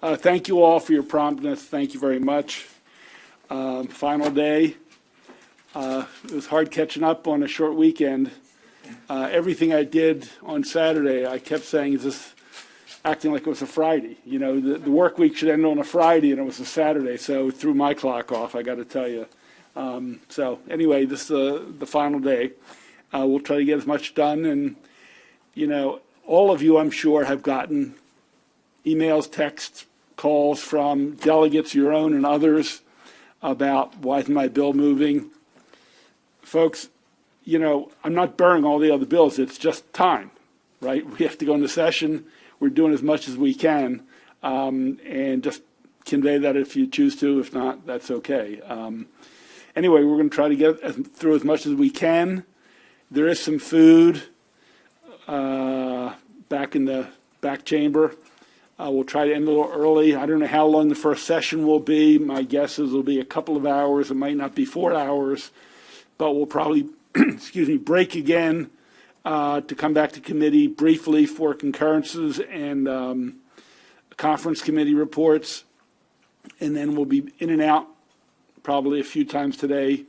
Thank you all for your promptness. Thank you very much. Final day. It was hard catching up on a short weekend. Everything I did on Saturday, I kept saying, is this acting like it was a Friday? You know, the work week should end on a Friday, and it was a Saturday, so it threw my clock off, I got to tell you. So anyway, this is the final day. We'll try to get as much done, and, you know, all of you, I'm sure, have gotten emails, texts, calls from delegates, your own and others, about why isn't my bill moving. Folks, you know, I'm not burying all the other bills. It's just time, right? We have to go into session. We're doing as much as we can, and just convey that if you choose to. If not, that's okay. Anyway, we're going to try to get through as much as we can. There is some food back in the back chamber. We'll try to end a little early. I don't know how long the first session will be. My guess is it'll be a couple of hours. It might not be 4 hours, but we'll probably, break again to come back to committee briefly for concurrences and conference committee reports. And then we'll be in and out probably a few times today,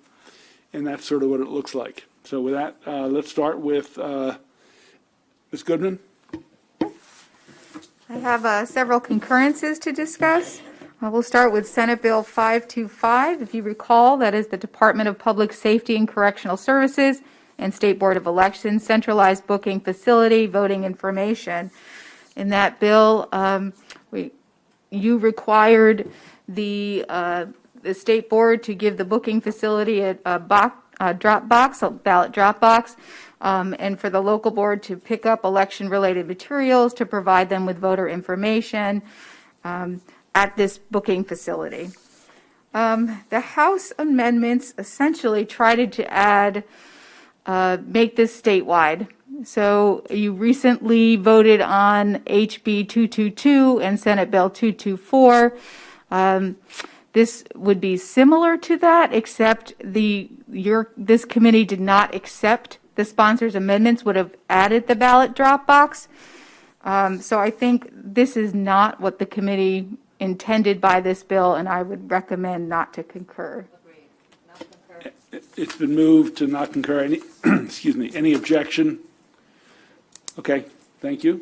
and that's sort of what it looks like. So with that, let's start with Ms. Goodman. I have several concurrences to discuss. We'll start with Senate Bill 525. If you recall, that is the Department of Public Safety and Correctional Services and State Board of Elections Centralized Booking Facility Voting Information. In that bill, you required the State Board to give the booking facility a drop box, a ballot drop box, and for the local board to pick up election-related materials to provide them with voter information at this booking facility. The House amendments essentially tried to add, make this statewide. So you recently voted on HB 222 and Senate Bill 224. This would be similar to that, except this committee did not accept the sponsors' amendments, would have added the ballot drop box. So I think this is not what the committee intended by this bill, and I would recommend not to concur. Agreed. Not concur. It's been moved to not concur. Any, excuse me, any objection? Okay, thank you.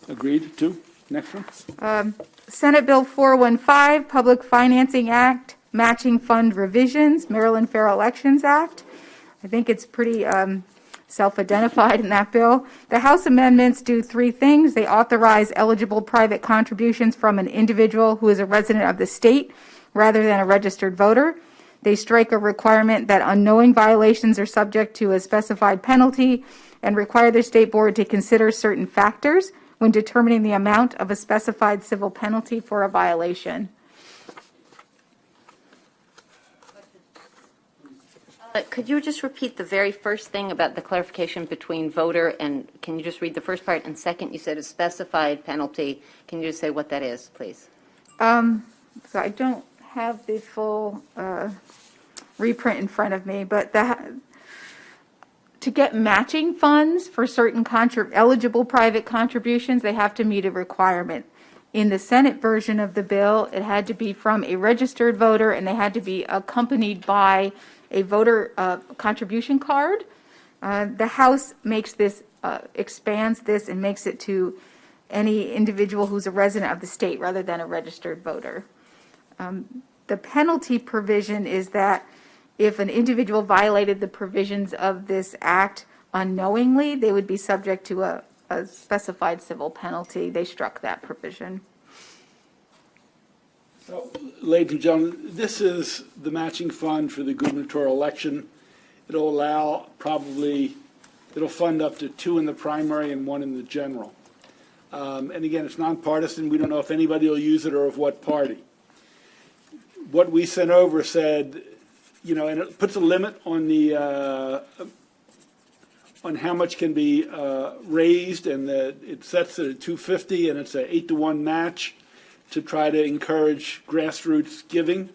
Agreed to. Next one. Senate Bill 415, Public Financing Act, Matching Fund Revisions, Maryland Fair Elections Act. I think it's pretty self-identified in that bill. The House amendments do three things. They authorize eligible private contributions from an individual who is a resident of the state rather than a registered voter. They strike a requirement that unknowing violations are subject to a specified penalty and require the state board to consider certain factors when determining the amount of a specified civil penalty for a violation. Could you just repeat the very first thing about the clarification between voter and, can you just read the first part? And second, you said a specified penalty. Can you just say what that is, please? So I don't have the full reprint in front of me, but to get matching funds for certain eligible private contributions, they have to meet a requirement. In the Senate version of the bill, it had to be from a registered voter, and they had to be accompanied by a voter contribution card. The House makes this, expands this and makes it to any individual who's a resident of the state rather than a registered voter. The penalty provision is that if an individual violated the provisions of this act unknowingly, they would be subject to a specified civil penalty. They struck that provision. So, ladies and gentlemen, this is the matching fund for the gubernatorial election. It'll allow it'll fund up to 2 in the primary and 1 in the general. And again, it's nonpartisan. We don't know if anybody will use it or of what party. What we sent over said, you know, and it puts a limit on on how much can be raised, and it sets it at $250, and it's an 8-to-1 match to try to encourage grassroots giving.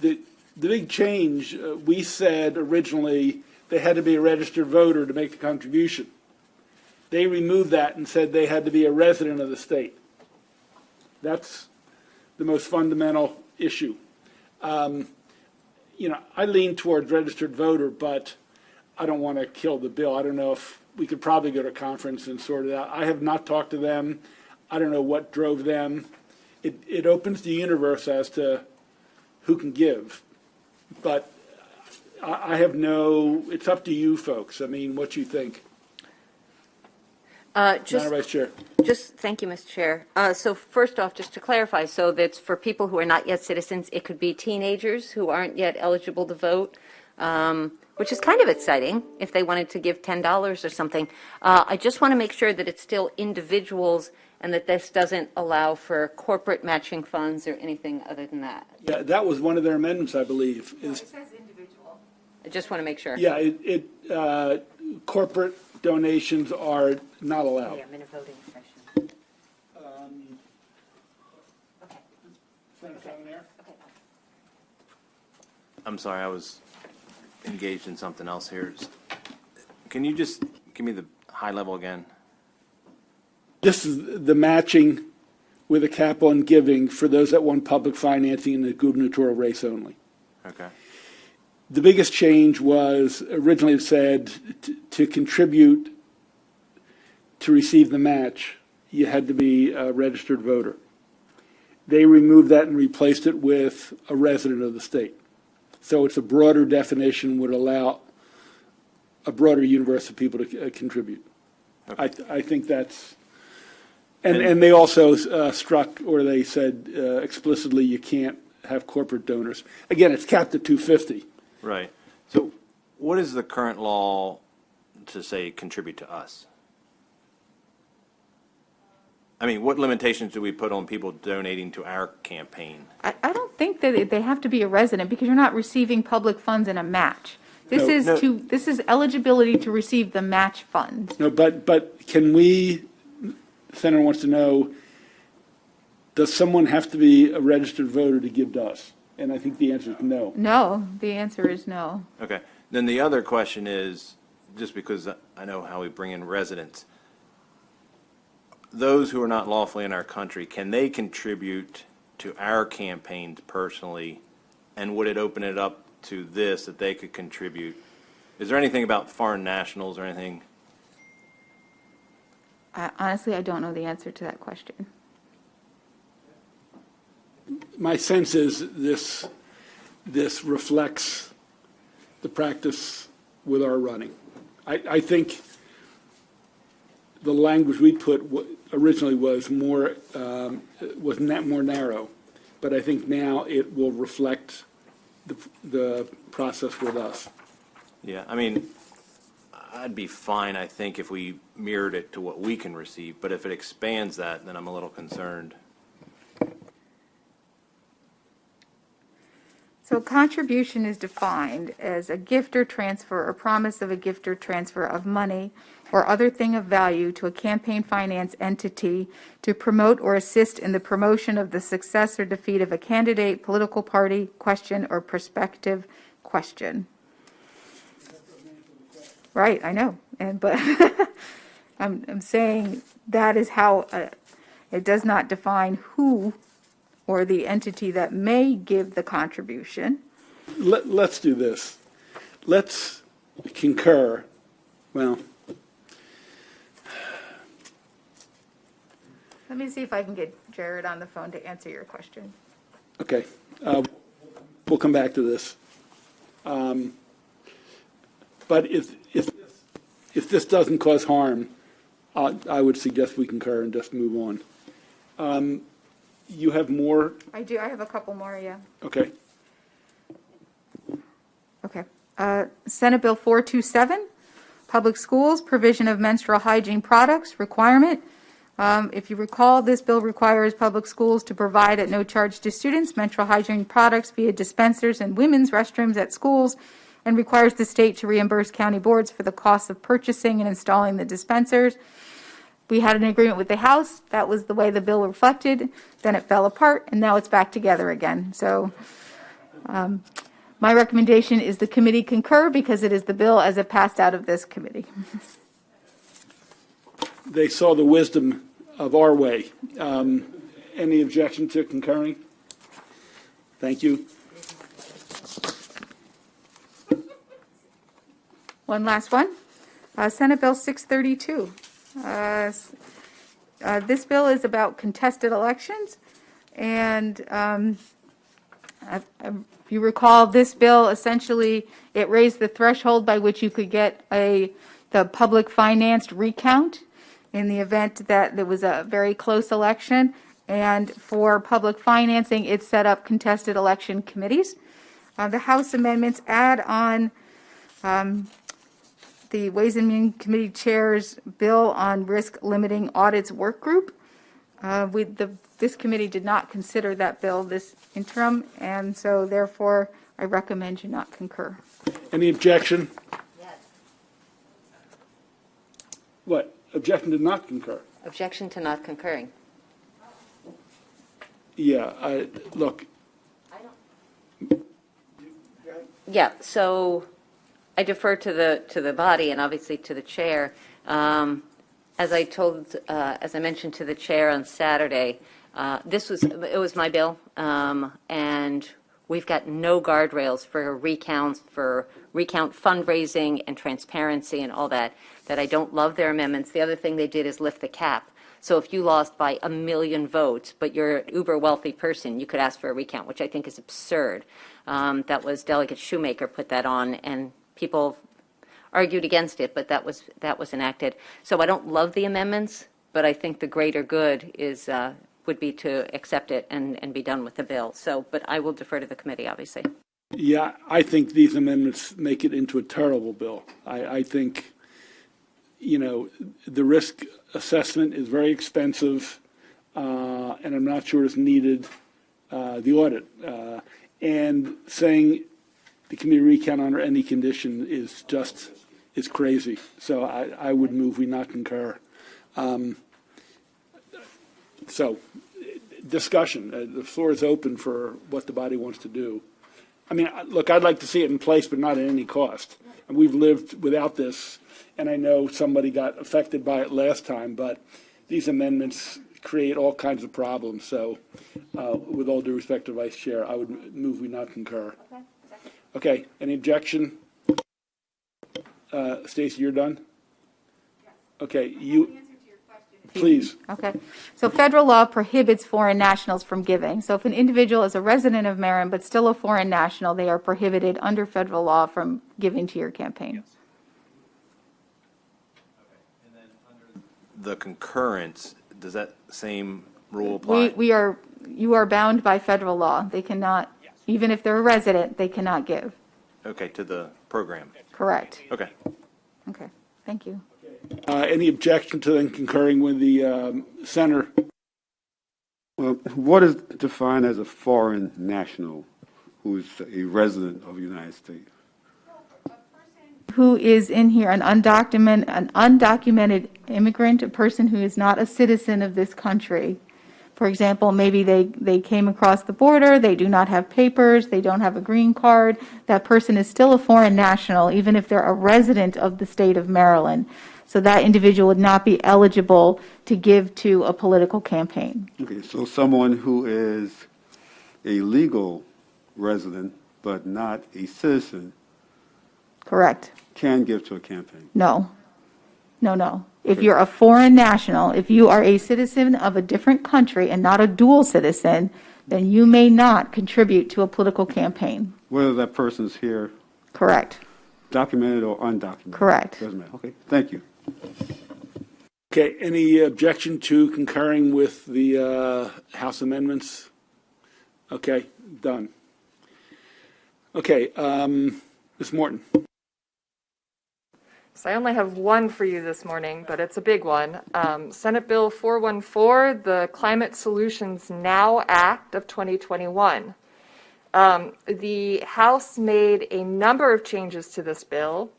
The big change, we said originally they had to be a registered voter to make the contribution. They removed that and said they had to be a resident of the state. That's the most fundamental issue. I lean towards registered voter, but I don't want to kill the bill. I don't know if we could probably go to a conference and sort it out. I have not talked to them. I don't know what drove them. It opens the universe as to who can give. But I have it's up to you folks. I mean, what you think. Madam Vice Chair. Thank you, Mr. Chair. So first off, just to clarify, so that's for people who are not yet citizens, it could be teenagers who aren't yet eligible to vote, which is kind of exciting if they wanted to give $10 or something. I just want to make sure that it's still individuals and that this doesn't allow for corporate matching funds or anything other than that. Yeah, that was one of their amendments, I believe. It says individual. I just want to make sure. Yeah, corporate donations are not allowed. Yeah, I'm in a voting session. I'm sorry, I was engaged in something else here. Can you just give me the high level again? This is the matching with a cap on giving for those that want public financing in the gubernatorial race only. Okay. The biggest change was originally it said to contribute to receive the match, you had to be a registered voter. They removed that and replaced it with a resident of the state. So it's a broader definition, would allow a broader universe of people to contribute. Okay. I think that's, and they also struck, or they said explicitly, you can't have corporate donors. Again, it's capped at 250. Right. So what is the current law to say contribute to us? I mean, what limitations do we put on people donating to our campaign? I don't think that they have to be a resident because you're not receiving public funds in a match. This is eligibility to receive the match funds. No, but can we, the Senator wants to know, does someone have to be a registered voter to give to us? And I think the answer is no. No, the answer is no. Okay. Then the other question is, just because I know how we bring in residents, those who are not lawfully in our country, can they contribute to our campaigns personally? And would it open it up to this, that they could contribute? Is there anything about foreign nationals or anything? Honestly, I don't know the answer to that question. My sense is this reflects the practice with our running. I think the language we put originally was more narrow, but I think now it will reflect the process with us. Yeah, I mean, I'd be fine, I think, if we mirrored it to what we can receive, but if it expands that, then I'm a little concerned. So contribution is defined as a gift or transfer or promise of a gift or transfer of money or other thing of value to a campaign finance entity to promote or assist in the promotion of the success or defeat of a candidate, political party, question, or prospective question. Right, I know, but I'm saying that is how it does not define who or the entity that may give the contribution. Let's do this. Let's concur. Well, let me see if I can get Jared on the phone to answer your question. okay. We'll come back to this. But if this doesn't cause harm, I would suggest we concur and just move on. You have more? I do. I have a couple more, yeah. Okay. Okay. Senate Bill 427, Public Schools, Provision of Menstrual Hygiene Products Requirement. If you recall, this bill requires public schools to provide at no charge to students menstrual hygiene products via dispensers and women's restrooms at schools, and requires the state to reimburse county boards for the cost of purchasing and installing the dispensers. We had an agreement with the House. That was the way the bill reflected. Then it fell apart, and now it's back together again. So my recommendation is the committee concur because it is the bill as it passed out of this committee. They saw the wisdom of our way. Any objection to concurring? Thank you. One last one. Senate Bill 632. This bill is about contested elections, and if you recall, this bill essentially, it raised the threshold by which you could get the public financed recount in the event that there was a very close election. And for public financing, it set up contested election committees. The House amendments add on the Ways and Means Committee Chair's bill on risk limiting audits work group. This committee did not consider that bill this interim, and so therefore I recommend you not concur. Any objection? Yes. What? Objection to not concur? Objection to not concurring. Yeah, look. Yeah, so I defer to the body and obviously to the chair. As I mentioned to the chair on Saturday, it was my bill, and we've got no guardrails for recount fundraising and transparency and all that I don't love their amendments. The other thing they did is lift the cap. So if you lost by 1 million votes, but you're an uber wealthy person, you could ask for a recount, which I think is absurd. That was Delegate Shoemaker put that on, and people argued against it, but that was enacted. So I don't love the amendments, but I think the greater good would be to accept it and be done with the bill. So, but I will defer to the committee, obviously. Yeah, I think these amendments make it into a terrible bill. I think, the risk assessment is very expensive, and I'm not sure it's needed, the audit. And saying the committee recount under any condition is crazy. So I would move we not concur. So discussion, the floor is open for what the body wants to do. I mean, look, I'd like to see it in place, but not at any cost. And we've lived without this, and I know somebody got affected by it last time, but these amendments create all kinds of problems. So with all due respect to Vice Chair, I would move we not concur. Okay, any objection? Stacy, you're done? Okay, please. Okay. So federal law prohibits foreign nationals from giving. So if an individual is a resident of Maryland but still a foreign national, they are prohibited under federal law from giving to your campaign. Yes. Okay. And then under the concurrence, does that same rule apply? You are bound by federal law. They cannot, even if they're a resident, they cannot give. Okay, to the program. Correct. Okay. Okay. Thank you. Any objection to them concurring with the center? Well, what is defined as a foreign national who is a resident of the United States? Who is in here, an undocumented immigrant, a person who is not a citizen of this country. For example, maybe they came across the border, they do not have papers, they don't have a green card. That person is still a foreign national, even if they're a resident of the state of Maryland. So that individual would not be eligible to give to a political campaign. Okay, so someone who is a legal resident but not a citizen Correct. can give to a campaign. No. If you're a foreign national, if you are a citizen of a different country and not a dual citizen, then you may not contribute to a political campaign. Whether that person's here, Correct. documented or undocumented. Correct. Doesn't matter. Okay, thank you. Okay, any objection to concurring with the House amendments? Okay, done. Okay, Ms. Morton. So I only have one for you this morning, but it's a big one. Senate Bill 414, the Climate Solutions Now Act of 2021. The House made a number of changes to this bill.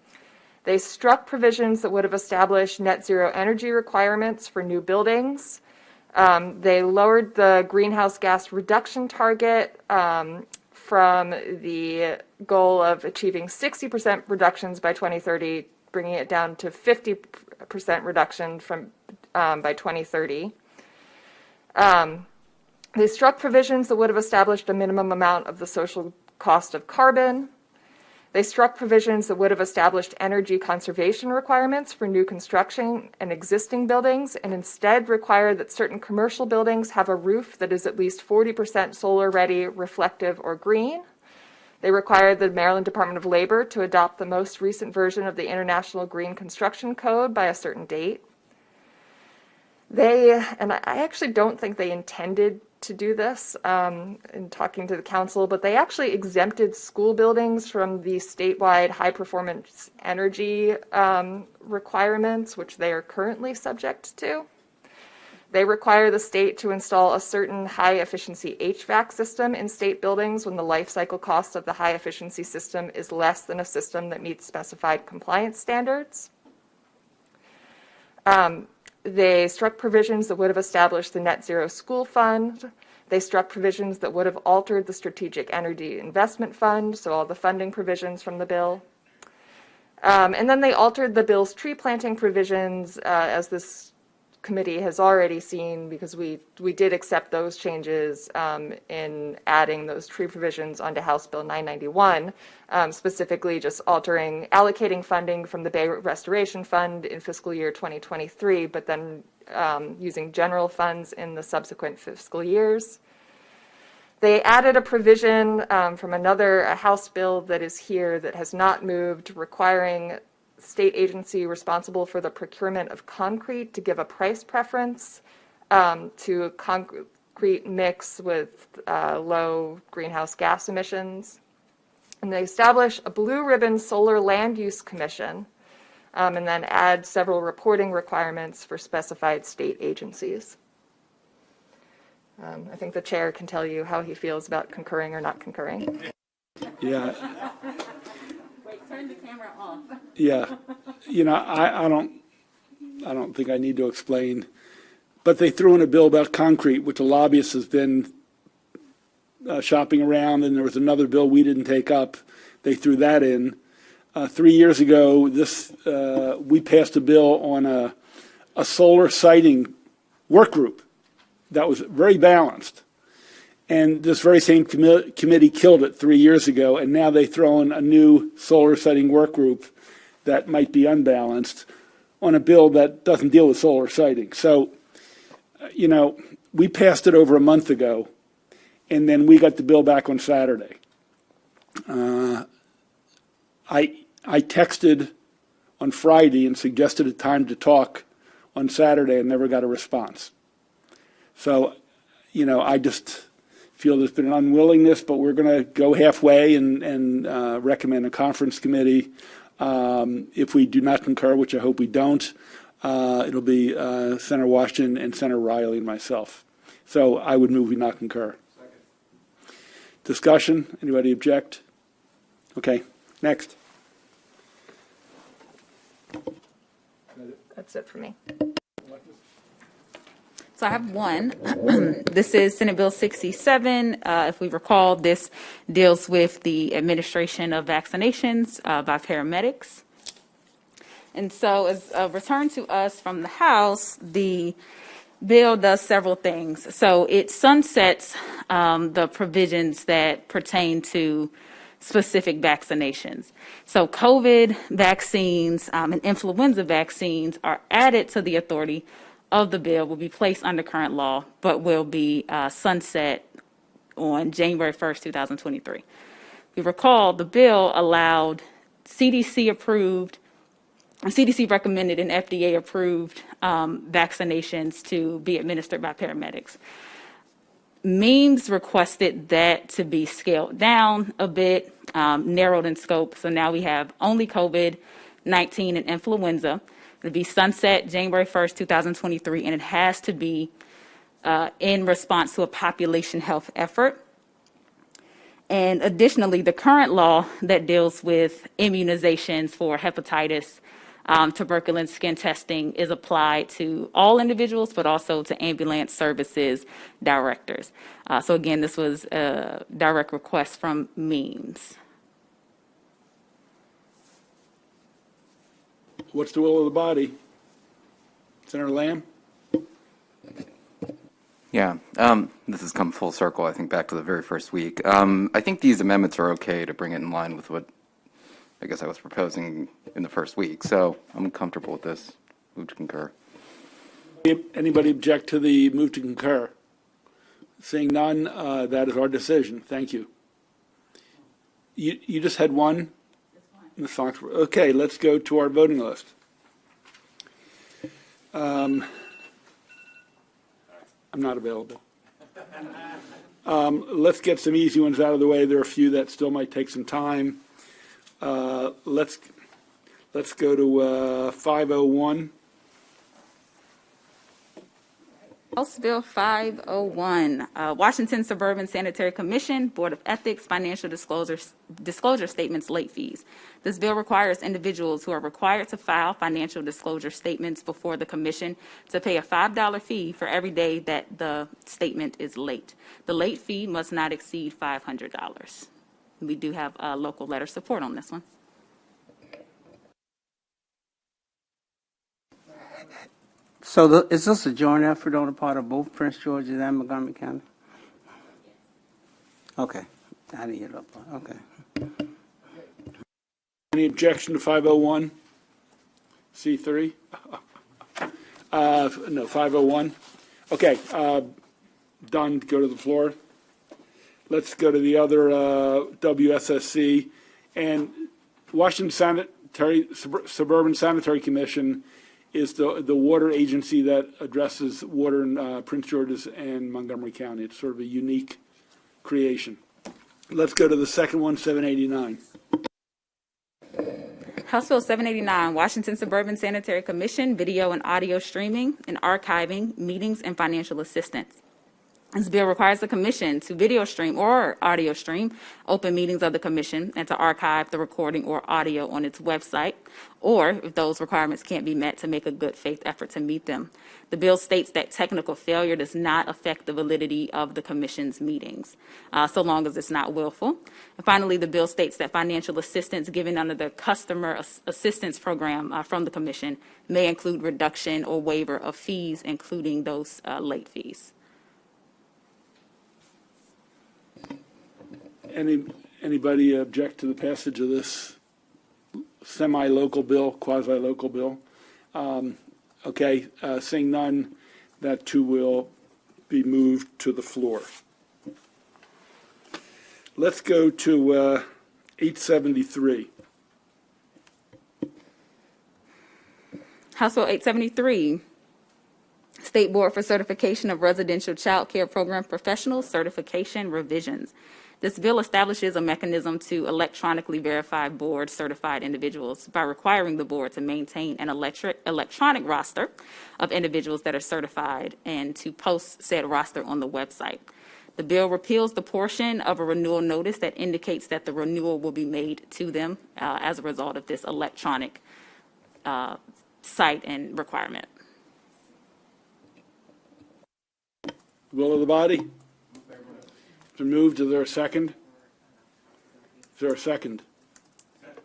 They struck provisions that would have established net zero energy requirements for new buildings. They lowered the greenhouse gas reduction target from the goal of achieving 60% reductions by 2030, bringing it down to 50% reduction by 2030. They struck provisions that would have established a minimum amount of the social cost of carbon. They struck provisions that would have established energy conservation requirements for new construction and existing buildings, and instead required that certain commercial buildings have a roof that is at least 40% solar ready, reflective, or green. They required the Maryland Department of Labor to adopt the most recent version of the International Green Construction Code by a certain date. And I actually don't think they intended to do this in talking to the council, but they actually exempted school buildings from the statewide high performance energy requirements, which they are currently subject to. They require the state to install a certain high efficiency HVAC system in state buildings when the life cycle cost of the high efficiency system is less than a system that meets specified compliance standards. They struck provisions that would have established the Net Zero School Fund. They struck provisions that would have altered the Strategic Energy Investment Fund, so all the funding provisions from the bill. And then they altered the bill's tree planting provisions, as this committee has already seen, because we did accept those changes in adding those tree provisions onto House Bill 991, specifically just allocating funding from the Bay Restoration Fund in fiscal year 2023, but then using general funds in the subsequent fiscal years. They added a provision from a House bill that is here that has not moved, requiring state agency responsible for the procurement of concrete to give a price preference to a concrete mix with low greenhouse gas emissions. And they establish a blue ribbon solar land use commission, and then add several reporting requirements for specified state agencies. I think the chair can tell you how he feels about concurring or not concurring. Yeah. Wait, turn the camera off. Yeah, I don't think I need to explain, but they threw in a bill about concrete, which a lobbyist has been shopping around, and there was another bill we didn't take up. They threw that in. 3 years ago, we passed a bill on a solar siting work group that was very balanced. And this very same committee killed it 3 years ago, and now they throw in a new solar siting work group that might be unbalanced on a bill that doesn't deal with solar siting. So, we passed it over a month ago, and then we got the bill back on Saturday. I texted on Friday and suggested a time to talk on Saturday and never got a response. So, I just feel there's been an unwillingness, but we're going to go halfway and recommend a conference committee. If we do not concur, which I hope we don't, it'll be Senator Washington and Senator Riley and myself. So I would move we not concur. Second. Discussion? Anybody object? Okay, next. That's it for me. So I have one. This is Senate Bill 67. If we recall, this deals with the administration of vaccinations by paramedics. And so as a return to us from the House, the bill does several things. So it sunsets the provisions that pertain to specific vaccinations. So COVID vaccines and influenza vaccines are added to the authority of the bill, will be placed under current law, but will be sunset on January 1st, 2023. We recall the bill allowed CDC recommended and FDA approved vaccinations to be administered by paramedics. MEMS requested that to be scaled down a bit, narrowed in scope. So now we have only COVID-19 and influenza. It'll be sunset January 1st, 2023, and it has to be in response to a population health effort. And additionally, the current law that deals with immunizations for hepatitis, tuberculosis, skin testing is applied to all individuals, but also to ambulance services directors. So again, this was a direct request from MEMS. What's the will of the body? Senator Lamb? Yeah, this has come full circle, I think, back to the very first week. I think these amendments are okay to bring it in line with what I guess I was proposing in the first week, so I'm comfortable with this. Move to concur. Anybody object to the move to concur? Seeing none, that is our decision. Thank you. You just had one? Ms. Foxworth. Okay, let's go to our voting list. I'm not available. Let's get some easy ones out of the way. There are a few that still might take some time. Let's go to 501. House Bill 501, Washington Suburban Sanitary Commission, Board of Ethics, Financial Disclosure Statements, Late Fees. This bill requires individuals who are required to file financial disclosure statements before the commission to pay a $5 fee for every day that the statement is late. The late fee must not exceed $500. We do have local letter support on this one. So is this a joint effort on the part of both Prince George's and Montgomery County? Okay. I didn't hear that part. Okay. Any objection to 501? C3? No, 501. Okay, done. Go to the floor. Let's go to the other WSSC. And Washington Suburban Sanitary Commission is the water agency that addresses water in Prince George's and Montgomery County. It's sort of a unique creation. Let's go to the second one, 789. House Bill 789, Washington Suburban Sanitary Commission, Video and Audio Streaming and Archiving, Meetings and Financial Assistance. This bill requires the commission to video stream or audio stream open meetings of the commission and to archive the recording or audio on its website, or if those requirements can't be met, to make a good faith effort to meet them. The bill states that technical failure does not affect the validity of the commission's meetings, so long as it's not willful. And finally, the bill states that financial assistance given under the Customer Assistance Program from the commission may include reduction or waiver of fees, including those late fees. Anybody object to the passage of this semi-local bill, quasi-local bill? Okay, seeing none, that too will be moved to the floor. Let's go to 873. House Bill 873, State Board for Certification of Residential Child Care Program Professionals Certification Revisions. This bill establishes a mechanism to electronically verify board-certified individuals by requiring the board to maintain an electronic roster of individuals that are certified and to post said roster on the website. The bill repeals the portion of a renewal notice that indicates that the renewal will be made to them as a result of this electronic site and requirement. Will of the body? To move, is there a second? Is there a second?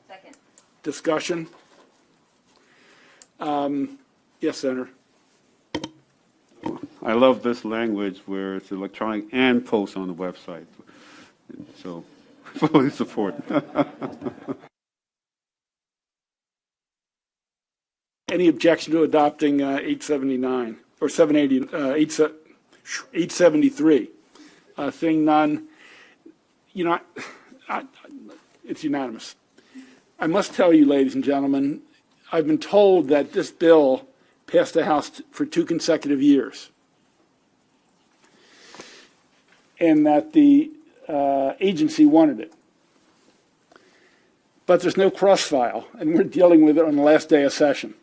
Second. Discussion? Yes, Senator. I love this language where it's electronic and post on the website. So, fully support. Any objection to adopting 879 or 873? Seeing none, it's unanimous. I must tell you, ladies and gentlemen, I've been told that this bill passed the House for 2 consecutive years, and that the agency wanted it. But there's no cross-file, and we're dealing with it on the last day of session.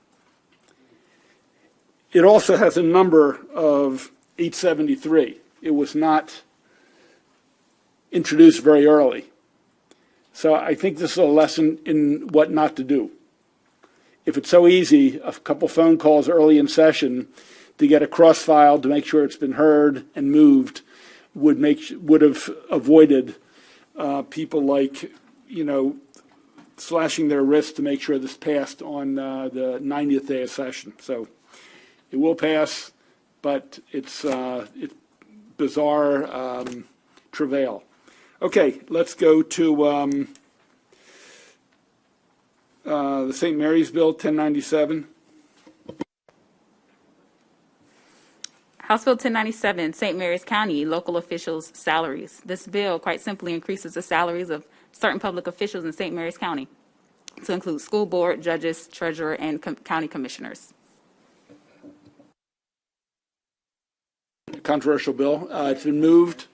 It also has a number of 873. It was not introduced very early. So I think this is a lesson in what not to do. If it's so easy, a couple phone calls early in session to get a cross-file to make sure it's been heard and moved would have avoided people like, slashing their wrists to make sure this passed on the 90th day of session. So it will pass, but it's bizarre travail. Okay, let's go to the St. Mary's Bill 1097. House Bill 1097, St. Mary's County local officials' salaries. This bill quite simply increases the salaries of certain public officials in St. Mary's County to include school board, judges, treasurer, and county commissioners. Controversial bill. It's been moved.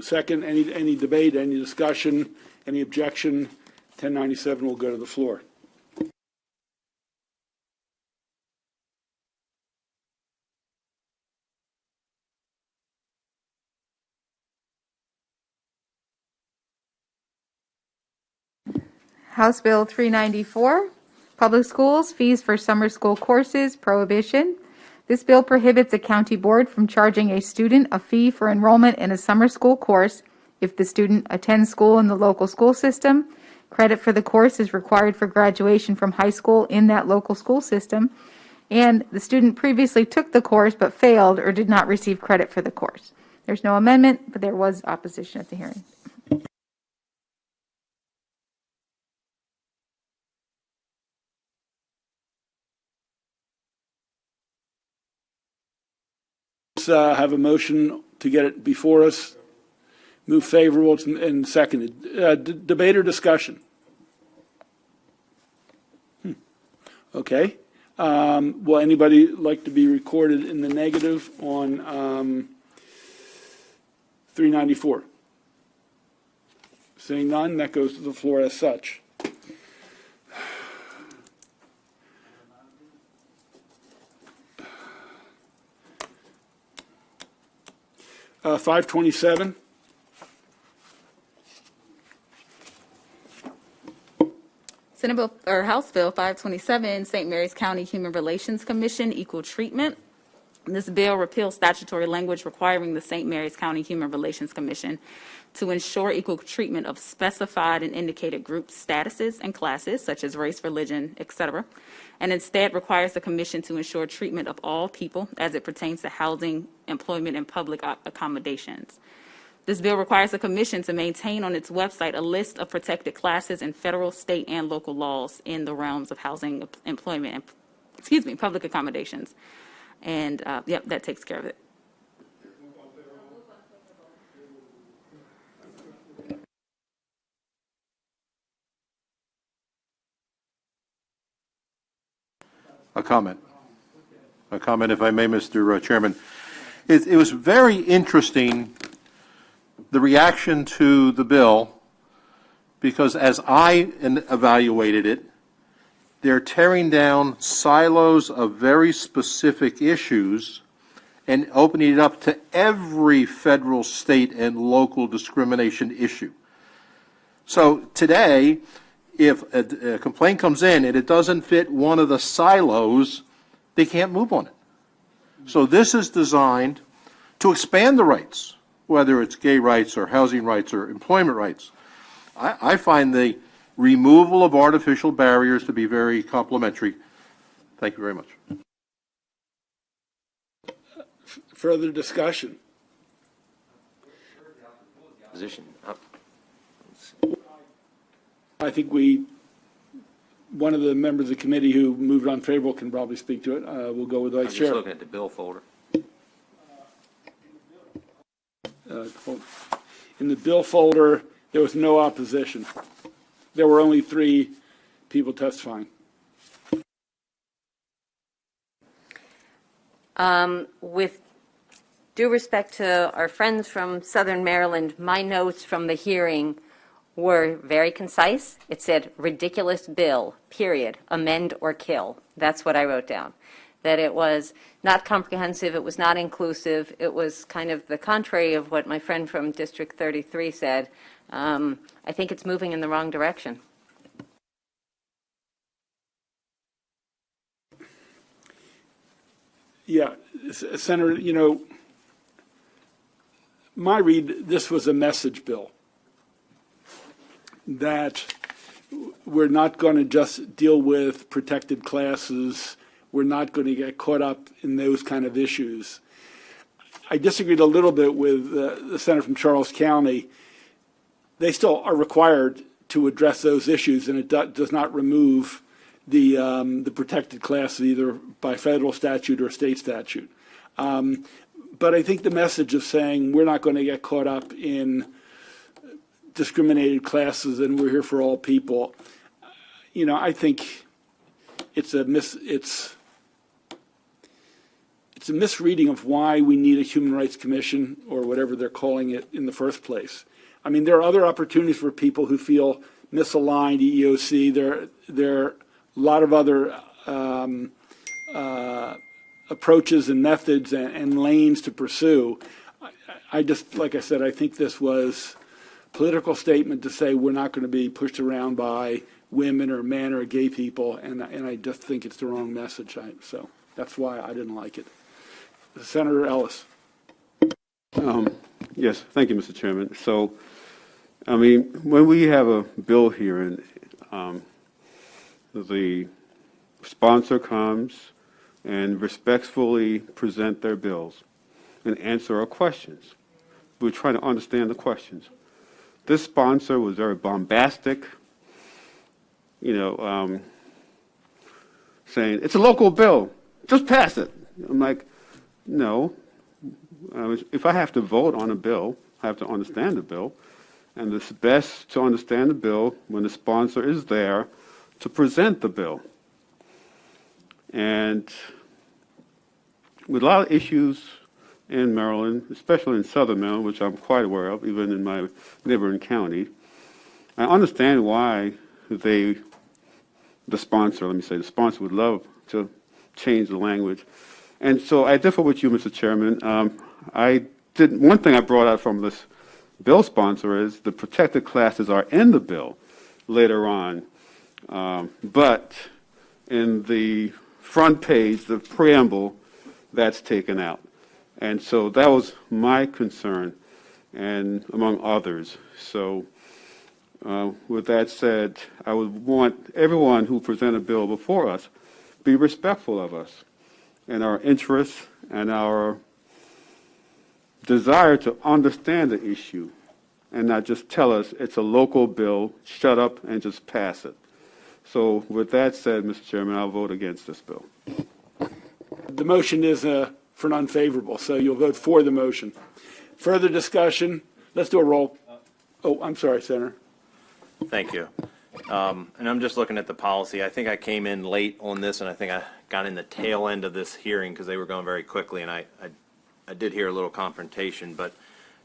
Second, any debate, any discussion, any objection? 1097 will go to the floor. House Bill 394, Public Schools, Fees for Summer School Courses, Prohibition. This bill prohibits a county board from charging a student a fee for enrollment in a summer school course if the student attends school in the local school system. Credit for the course is required for graduation from high school in that local school system, and the student previously took the course but failed or did not receive credit for the course. There's no amendment, but there was opposition at the hearing. Have a motion to get it before us. Move favorable and seconded. Debate or discussion? Okay. Will anybody like to be recorded in the negative on 394? Seeing none, that goes to the floor as such. Uh, 527. Senate Bill or House Bill 527, St. Mary's County Human Relations Commission, Equal Treatment. This bill repeals statutory language requiring the St. Mary's County Human Relations Commission to ensure equal treatment of specified and indicated group statuses and classes, such as race, religion, etc., and instead requires the commission to ensure treatment of all people as it pertains to housing, employment, and public accommodations. This bill requires the commission to maintain on its website a list of protected classes in federal, state, and local laws in the realms of housing, employment, and, public accommodations. And, yep, that takes care of it. A comment, if I may, Mr. Chairman. It was very interesting, the reaction to the bill, because as I evaluated it, they're tearing down silos of very specific issues and opening it up to every federal, state, and local discrimination issue. So today, if a complaint comes in and it doesn't fit one of the silos, they can't move on it. So this is designed to expand the rights, whether it's gay rights or housing rights or employment rights. I find the removal of artificial barriers to be very complimentary. Thank you very much. Further discussion? Position. I think one of the members of the committee who moved unfavorable can probably speak to it. We'll go with I'm Vice just Chair. looking at the bill folder. In the bill folder, there was no opposition. There were only 3 people testifying. With due respect to our friends from Southern Maryland, my notes from the hearing were very concise. It said, ridiculous bill, period, amend or kill. That's what I wrote down. That it was not comprehensive, it was not inclusive, it was kind of the contrary of what my friend from District 33 said. I think it's moving in the wrong direction. Yeah, Senator, my read, this was a message bill. That we're not going to just deal with protected classes. We're not going to get caught up in those kind of issues. I disagreed a little bit with the senator from Charles County. They still are required to address those issues, and it does not remove the protected classes either by federal statute or state statute. But I think the message of saying we're not going to get caught up in discriminated classes and we're here for all people, I think it's a misreading of why we need a Human Rights Commission or whatever they're calling it in the first place. I mean, there are other opportunities for people who feel misaligned, EEOC. There are a lot of other approaches and methods and lanes to pursue. I just, like I said, I think this was a political statement to say we're not going to be pushed around by women or men or gay people, and I just think it's the wrong message. So that's why I didn't like it. Senator Ellis. Yes, thank you, Mr. Chairman. So, I mean, when we have a bill here and the sponsor comes and respectfully present their bills and answer our questions, we're trying to understand the questions. This sponsor was very bombastic, saying, it's a local bill, just pass it. I'm like, no. If I have to vote on a bill, I have to understand the bill. And it's best to understand the bill when the sponsor is there to present the bill. And with a lot of issues in Maryland, especially in southern Maryland, which I'm quite aware of, even in my neighboring county, I understand why the sponsor would love to change the language. And so I differ with you, Mr. Chairman. One thing I brought out from this bill sponsor is the protected classes are in the bill later on, but in the front page, the preamble, that's taken out. And so that was my concern, and among others. So with that said, I would want everyone who present a bill before us be respectful of us and our interests and our desire to understand the issue and not just tell us it's a local bill, shut up and just pass it. So with that said, Mr. Chairman, I'll vote against this bill. The motion is for an unfavorable, so you'll vote for the motion. Further discussion? Let's do a roll. Oh, I'm sorry, Senator. Thank you. And I'm just looking at the policy. I think I came in late on this, and I think I got in the tail end of this hearing because they were going very quickly, and I did hear a little confrontation. But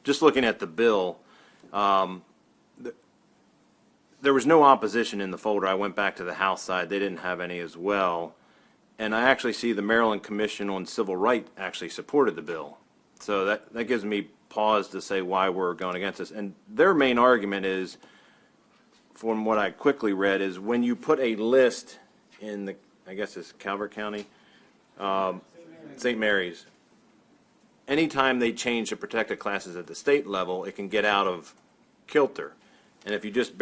just looking at the bill, there was no opposition in the folder. I went back to the House side. They didn't have any as well. And I actually see the Maryland Commission on Civil Rights actually supported the bill. So that gives me pause to say why we're going against this. And their main argument is, from what I quickly read, is when you put a list in I guess it's Calvert County, St. Mary's, anytime they change the protected classes at the state level, it can get out of kilter. And if you just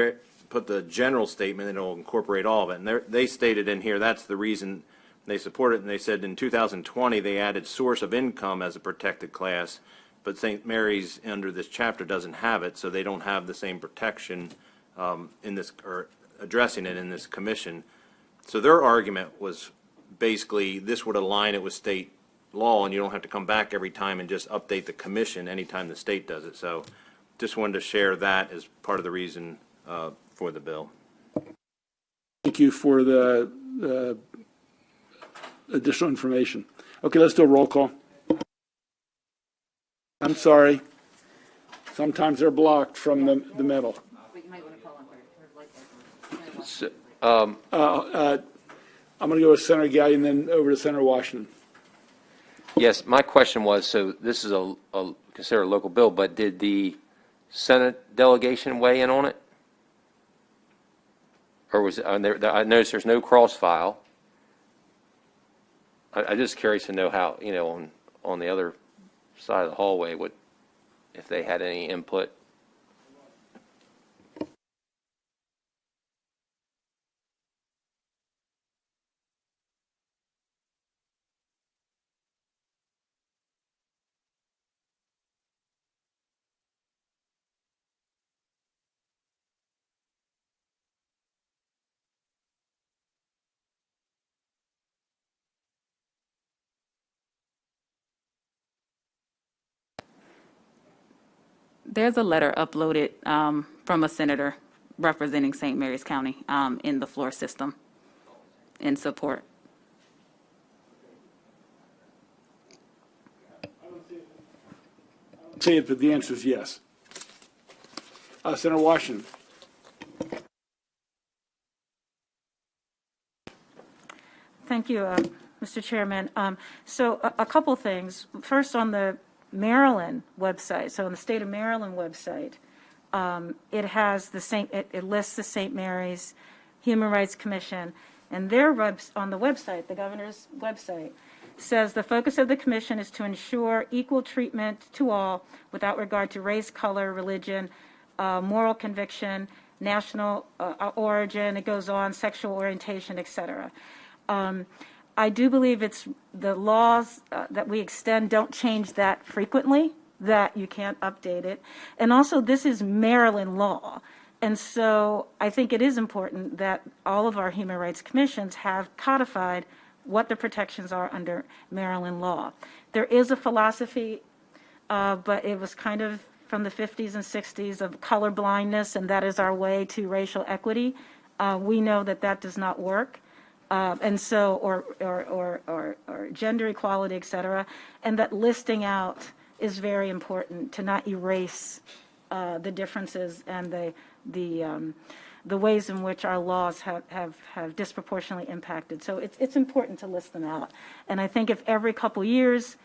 put the general statement, it'll incorporate all of it. And they stated in here that's the reason they support it. And they said in 2020 they added source of income as a protected class, but St. Mary's under this chapter doesn't have it, so they don't have the same protection in this, or addressing it in this commission. So their argument was basically this would align it with state law, and you don't have to come back every time and just update the commission anytime the state does it. So just wanted to share that as part of the reason for the bill. Thank you for the additional information. Okay, let's do a roll call. I'm sorry. Sometimes they're blocked from the middle. I'm going to go with Senator Galley and then over to Senator Washington. Yes, my question was, so this is a considered a local bill, but did the Senate delegation weigh in on it? Or was it, I noticed there's no cross file. I'm just curious to know how, on the other side of the hallway, if they had any input. There's a letter uploaded from a senator representing St. Mary's County in the floor system in support. See it, but the answer is yes. Senator Washington. Thank you, Mr. Chairman. So a couple things. First, on the Maryland website, so on the state of Maryland website, it has the same, it lists the St. Mary's Human Rights Commission, and their on the website, the governor's website, says the focus of the commission is to ensure equal treatment to all without regard to race, color, religion, moral conviction, national origin, it goes on, sexual orientation, etc. I do believe it's the laws that we extend don't change that frequently, that you can't update it. And also, this is Maryland law. And so I think it is important that all of our human rights commissions have codified what the protections are under Maryland law. There is a philosophy, but it was kind of from the 50s and 60s of color blindness, and that is our way to racial equity. We know that that does not work. And so, or gender equality, et cetera, and that listing out is very important to not erase the differences and the ways in which our laws have disproportionately impacted. So it's important to list them out. And I think if every couple years,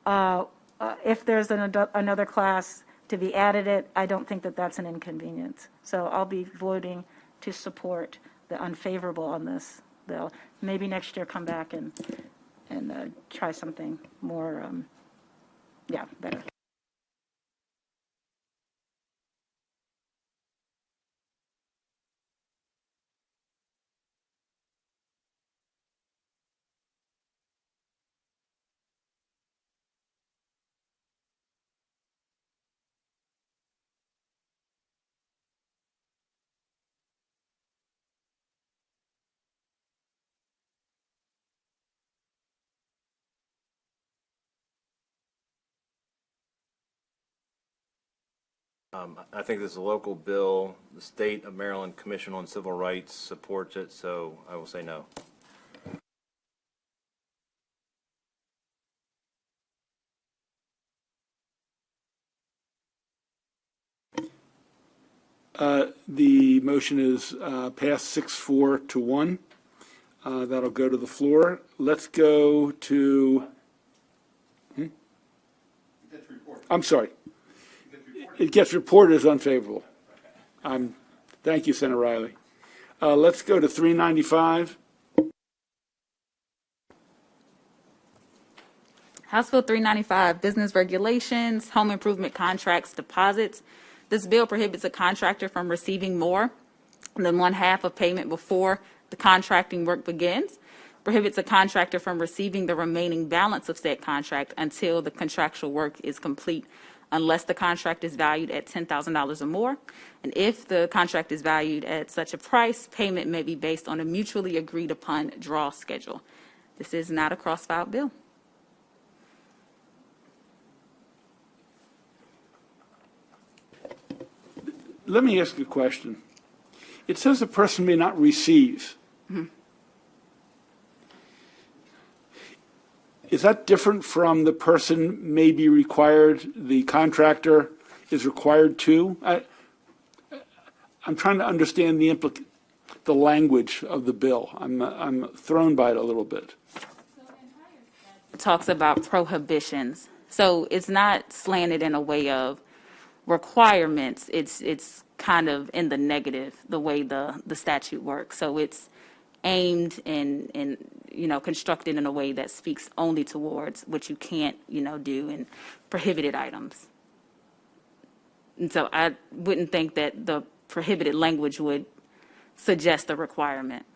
if there's another class to be added it, I don't think that that's an inconvenience. So I'll be voting to support the unfavorable on this bill. Maybe next year come back and try something more, better. I think this is a local bill. The State of Maryland Commission on Civil Rights supports it, so I will say no. The motion is passed 6-4 to 1. That'll go to the floor. Let's go to. I'm sorry. It gets reported as unfavorable. Thank you, Senator Riley. Let's go to 395. House Bill 395, business regulations, home improvement contracts, deposits. This bill prohibits a contractor from receiving more than one half of payment before the contracting work begins, prohibits a contractor from receiving the remaining balance of said contract until the contractual work is complete, unless the contract is valued at $10,000 or more. And if the contract is valued at such a price, payment may be based on a mutually agreed upon draw schedule. This is not a cross-filed bill. Let me ask you a question. It says a person may not receive. Mm-hmm. Is that different from the person may be required, the contractor is required to? I'm trying to understand the language of the bill. I'm thrown by it a little bit. It talks about prohibitions. So it's not slanted in a way of requirements. It's kind of in the negative, the way the statute works. So it's aimed and constructed in a way that speaks only towards what you can't, do and prohibited items. And so I wouldn't think that the prohibited language would suggest a requirement.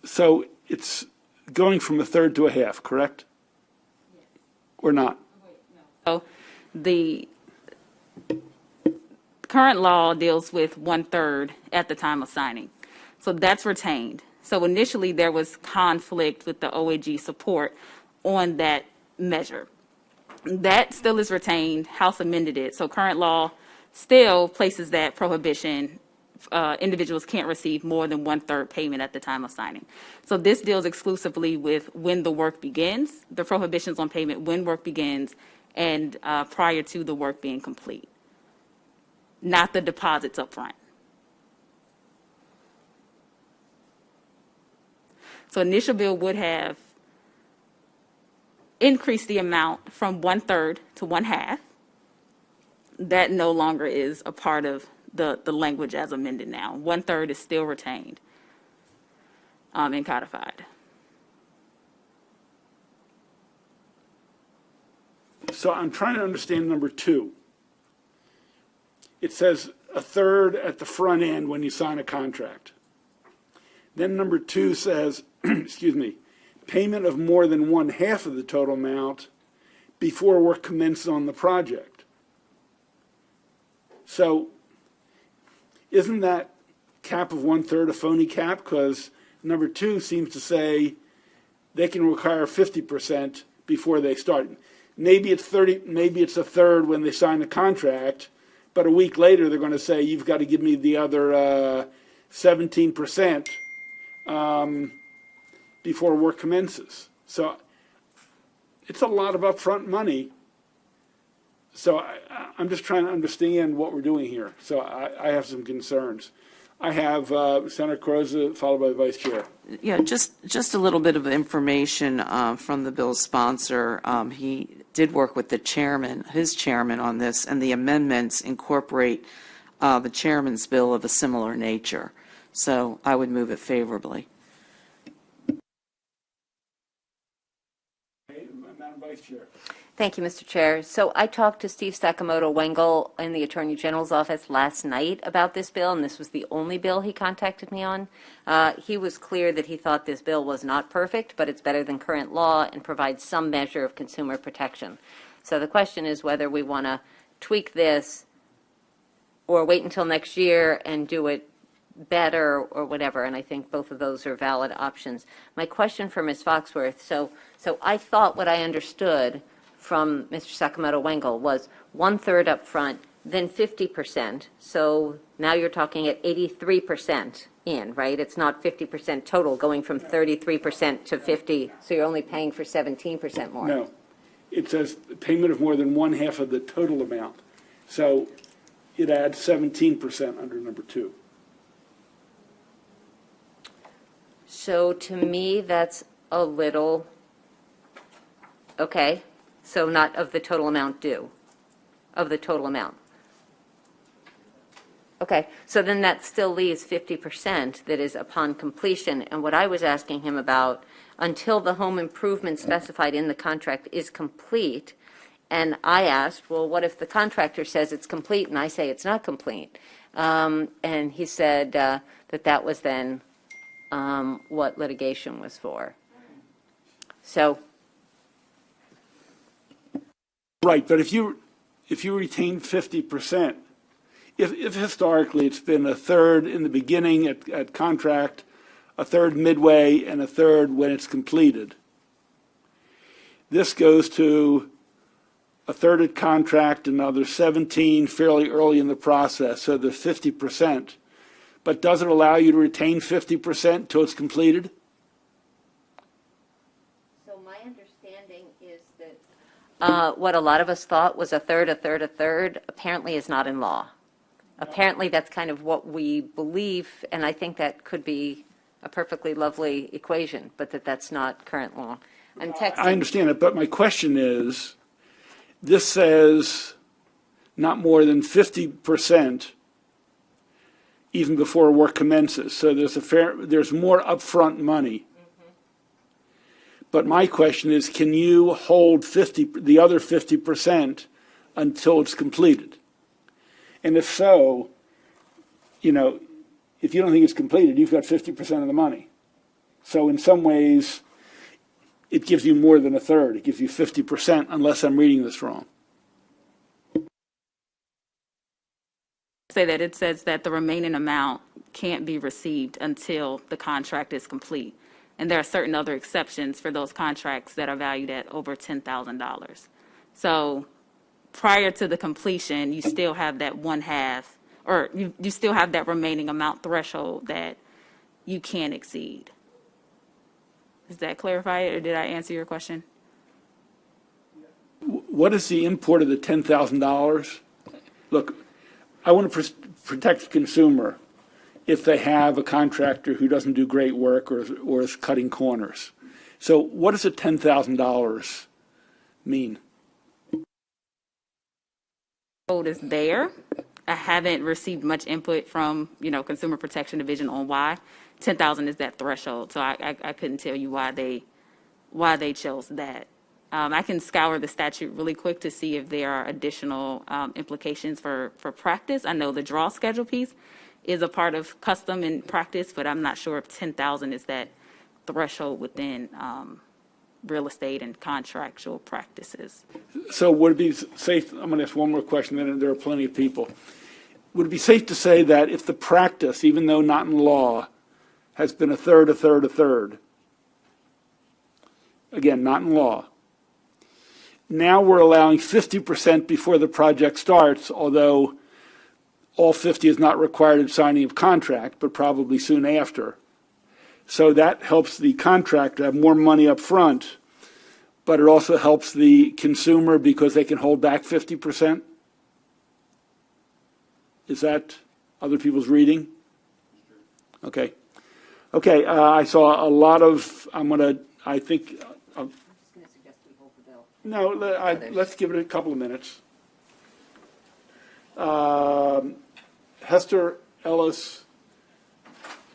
So it's going from a third to a half, correct? Yes. Or not? So the current law deals with 1/3 at the time of signing. So that's retained. So initially, there was conflict with the OAG support on that measure. That still is retained. House amended it. So current law still places that prohibition. Individuals can't receive more than 1/3 payment at the time of signing. So this deals exclusively with when the work begins, the prohibitions on payment when work begins, and prior to the work being complete, not the deposits up front. So initial bill would have increased the amount from 1/3 to 1/2. That no longer is a part of the language as amended now. 1/3 is still retained and codified. So I'm trying to understand number 2. It says 1/3 at the front end when you sign a contract. Then number 2 says, excuse me, payment of more than 1/2 of the total amount before work commences on the project. So isn't that cap of 1/3 a phony cap? Because number 2 seems to say they can require 50% before they start. Maybe it's 30, maybe it's 1/3 when they sign the contract, but a week later they're going to say you've got to give me the other 17% before work commences. So it's a lot of upfront money. So I'm just trying to understand what we're doing here. So I have some concerns. I have Senator Croza, followed by the Vice Chair. Yeah, just a little bit of information from the bill's sponsor. He did work with the chairman, his chairman, on this, and the amendments incorporate the chairman's bill of a similar nature. So I would move it favorably. Madam Vice Chair. Thank you, Mr. Chair. So I talked to Steve Sakamoto Wengel in the Attorney General's office last night about this bill, and this was the only bill he contacted me on. He was clear that he thought this bill was not perfect, but it's better than current law and provides some measure of consumer protection. So the question is whether we want to tweak this or wait until next year and do it better or whatever, and I think both of those are valid options. My question for Ms. Foxworth, so I thought what I understood from Mr. Sakamoto Wengel was 1/3 up front, then 50%. So now you're talking at 83% in, right? It's not 50% total going from 33% to 50, so you're only paying for 17% more. No. It says payment of more than 1/2 of the total amount. So it adds 17% under number 2. So to me, that's a little, okay. So not of the total amount due, of the total amount. Okay, so then that still leaves 50% that is upon completion. And what I was asking him about, until the home improvement specified in the contract is complete, and I asked, well, what if the contractor says it's complete and I say it's not complete? And he said that was then what litigation was for. So. Right, but if you retain 50%, if historically it's been 1/3 in the beginning at contract, 1/3 midway, and 1/3 when it's completed, this goes to 1/3 at contract, another 17 fairly early in the process, so there's 50%. But does it allow you to retain 50% till it's completed? So my understanding is that what a lot of us thought was 1/3, 1/3, 1/3, apparently is not in law. Apparently that's kind of what we believe, and I think that could be a perfectly lovely equation, but that's not current law. I'm texting. I understand it, but my question is, this says not more than 50% even before work commences. So there's more upfront money. Mm-hmm. But my question is, can you hold the other 50% until it's completed? And if so, if you don't think it's completed, you've got 50% of the money. So in some ways, it gives you more than 1/3. It gives you 50%, unless I'm reading this wrong. Say that it says that the remaining amount can't be received until the contract is complete. And there are certain other exceptions for those contracts that are valued at over $10,000. So prior to the completion, you still have that one half, or you still have that remaining amount threshold that you can't exceed. Does that clarify it, or did I answer your question? What is the import of the $10,000? Look, I want to protect the consumer if they have a contractor who doesn't do great work or is cutting corners. So what does the $10,000 mean? Code is there. I haven't received much input from, Consumer Protection Division on why. 10,000 is that threshold, so I couldn't tell you why they chose that. I can scour the statute really quick to see if there are additional implications for practice. I know the draw schedule piece is a part of custom and practice, but I'm not sure if 10,000 is that threshold within real estate and contractual practices. So would it be safe, I'm going to ask one more question, then there are plenty of people. Would it be safe to say that if the practice, even though not in law, has been a third, again, not in law, now we're allowing 50% before the project starts, although all 50 is not required of signing of contract, but probably soon after. So that helps the contractor have more money up front, but it also helps the consumer because they can hold back 50%? Is that other people's reading? Okay. Okay, I saw a lot of, I think, no, let's give it a couple of minutes. Hester Ellis,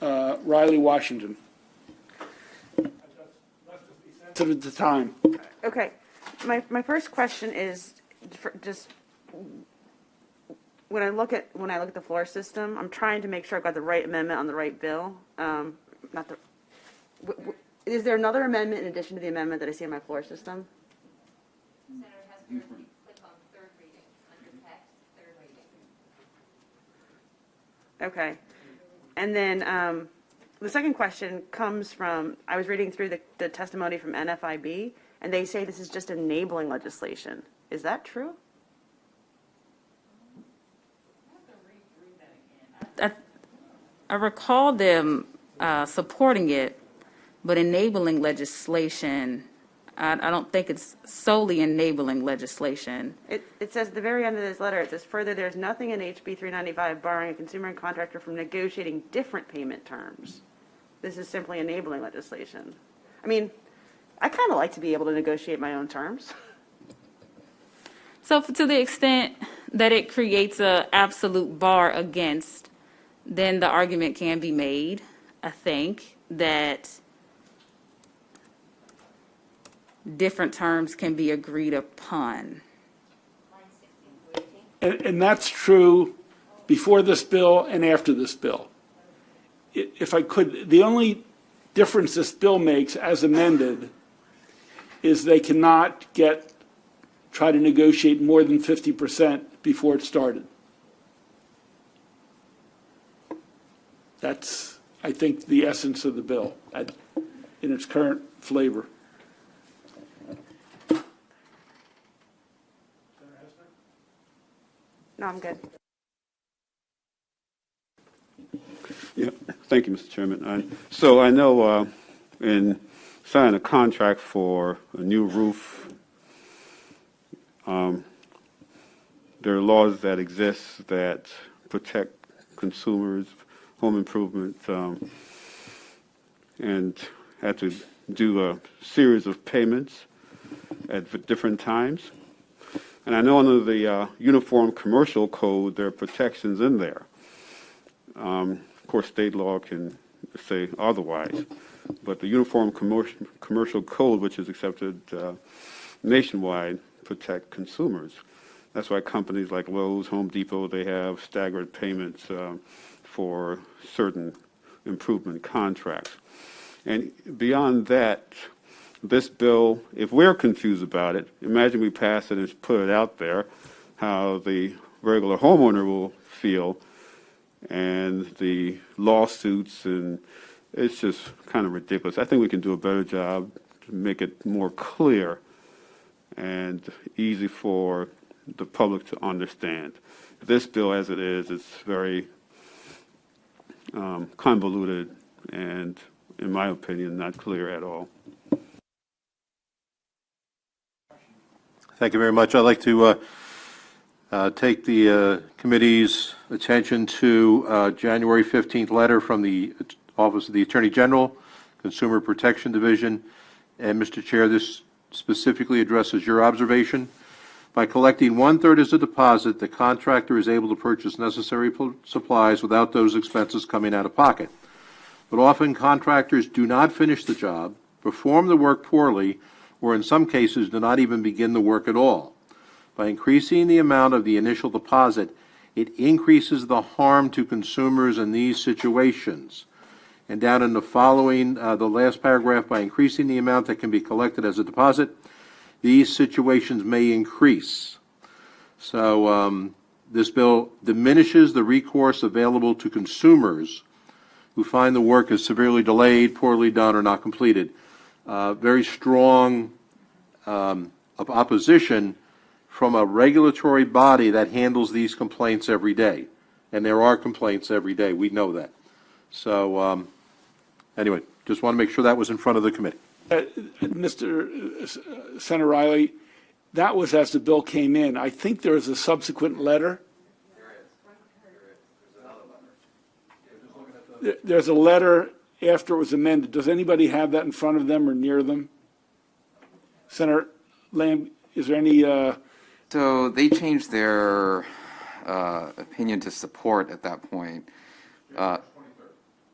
Riley, Washington. To the time. Okay, my first question is just when I look at the floor system, I'm trying to make sure I've got the right amendment on the right bill. Is there another amendment in addition to the amendment that I see on my floor system? Senator Hester, you click on third reading, under text, third reading. Okay. And then the second question comes from, I was reading through the testimony from NFIB, and they say this is just enabling legislation. Is that true? I recall them supporting it, but enabling legislation, I don't think it's solely enabling legislation. It says at the very end of this letter, it says, further, there's nothing in HB 395 barring a consumer and contractor from negotiating different payment terms. This is simply enabling legislation. I mean, I kind of like to be able to negotiate my own terms. So to the extent that it creates an absolute bar against, then the argument can be made, I think, that different terms can be agreed upon. And that's true before this bill and after this bill. If I could, the only difference this bill makes as amended is they cannot try to negotiate more than 50% before it started. That's, I think, the essence of the bill in its current flavor. No, I'm good. Yeah, thank you, Mr. Chairman. So I know in signing a contract for a new roof, there are laws that exist that protect consumers, home improvement, and have to do a series of payments at different times. And I know under the Uniform Commercial Code, there are protections in there. Of course, state law can say otherwise, but the Uniform Commercial Code, which is accepted nationwide, protect consumers. That's why companies like Lowe's, Home Depot, they have staggered payments for certain improvement contracts. And beyond that, this bill, if we're confused about it, imagine we pass it and put it out there, how the regular homeowner will feel and the lawsuits, and it's just kind of ridiculous. I think we can do a better job to make it more clear and easy for the public to understand. This bill, as it is very convoluted and, in my opinion, not clear at all. Thank you very much. I'd like to take the committee's attention to January 15th letter from the Office of the Attorney General, Consumer Protection Division. And Mr. Chair, this specifically addresses your observation. By collecting 1/3 as a deposit, the contractor is able to purchase necessary supplies without those expenses coming out of pocket. But often contractors do not finish the job, perform the work poorly, or in some cases do not even begin the work at all. By increasing the amount of the initial deposit, it increases the harm to consumers in these situations. And down in the following, the last paragraph, by increasing the amount that can be collected as a deposit, these situations may increase. So this bill diminishes the recourse available to consumers who find the work is severely delayed, poorly done, or not completed. Very strong opposition from a regulatory body that handles these complaints every day. And there are complaints every day. We know that. So anyway, just want to make sure that was in front of the committee. Mr. Senator Riley, that was as the bill came in. I think there is a subsequent letter. There's a letter after it was amended. Does anybody have that in front of them or near them? Senator Lamb, is there any? So they changed their opinion to support at that point.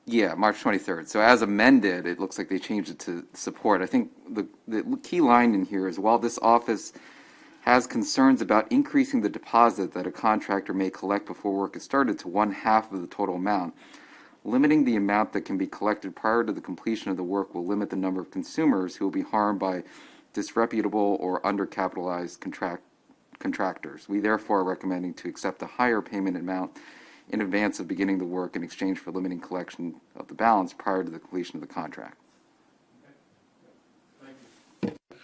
Yeah, March 23rd. So as amended, it looks like they changed it to support. I think the key line in here is, while this office has concerns about increasing the deposit that a contractor may collect before work is started to 1/2 of the total amount, limiting the amount that can be collected prior to the completion of the work will limit the number of consumers who will be harmed by disreputable or undercapitalized contractors. We therefore are recommending to accept a higher payment amount in advance of beginning the work in exchange for limiting collection of the balance prior to the completion of the contract.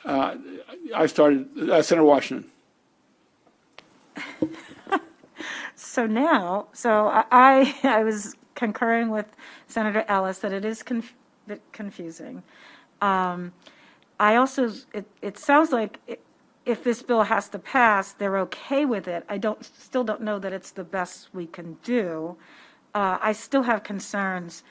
I started, Senator Washington. So now, I was concurring with Senator Ellis that it is bit confusing. I also, it sounds like if this bill has to pass, they're okay with it. I still don't know that it's the best we can do. I still have concerns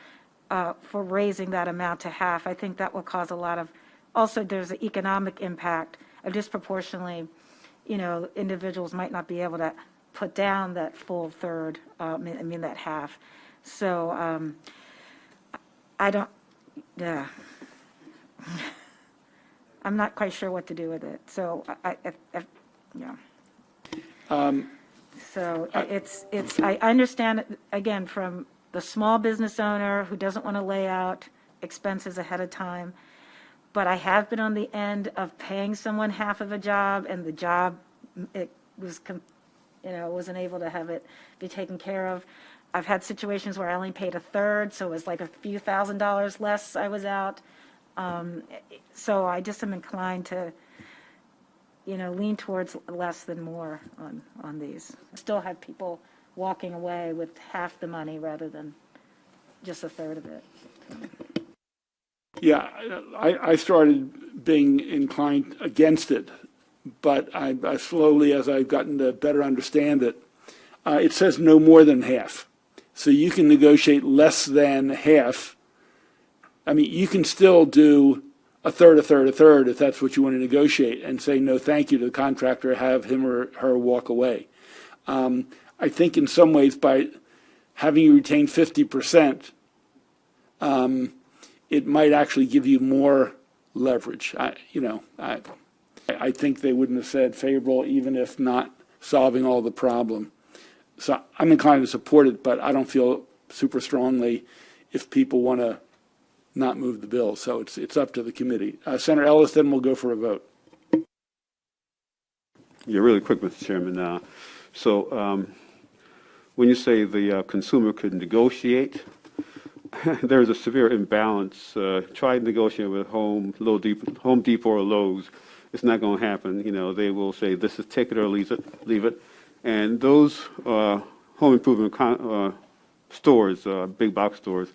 for raising that amount to 1/2. I think that will cause a lot of, also there's an economic impact of disproportionately, individuals might not be able to put down that full third, that 1/2. So I don't, yeah. I'm not quite sure what to do with it. So yeah. So I understand it, again, from the small business owner who doesn't want to lay out expenses ahead of time. But I have been on the end of paying someone 1/2 of a job, and the job, it was, wasn't able to have it be taken care of. I've had situations where I only paid 1/3, so it was like a few $1,000s less I was out. So I just am inclined to, lean towards less than more on these. Still have people walking away with 1/2 the money rather than just 1/3 of it. Yeah, I started being inclined against it, but I slowly, as I've gotten to better understand it, it says no more than 1/2. So you can negotiate less than 1/2. I mean, you can still do 1/3, 1/3, 1/3 if that's what you want to negotiate, and say no thank you to the contractor, have him or her walk away. I think in some ways by having you retain 50%, it might actually give you more leverage. I think they wouldn't have said favorable even if not solving all the problem. So I'm inclined to support it, but I don't feel super strongly if people want to not move the bill. So it's up to the committee. Senator Ellis, then we'll go for a vote. Yeah, really quick, Mr. Chairman. when you say the consumer could negotiate, there's a severe imbalance. Try to negotiate with Home Depot or Lowe's. It's not going to happen. You know, they will say, this is take it or leave it. And those home improvement stores, big box stores,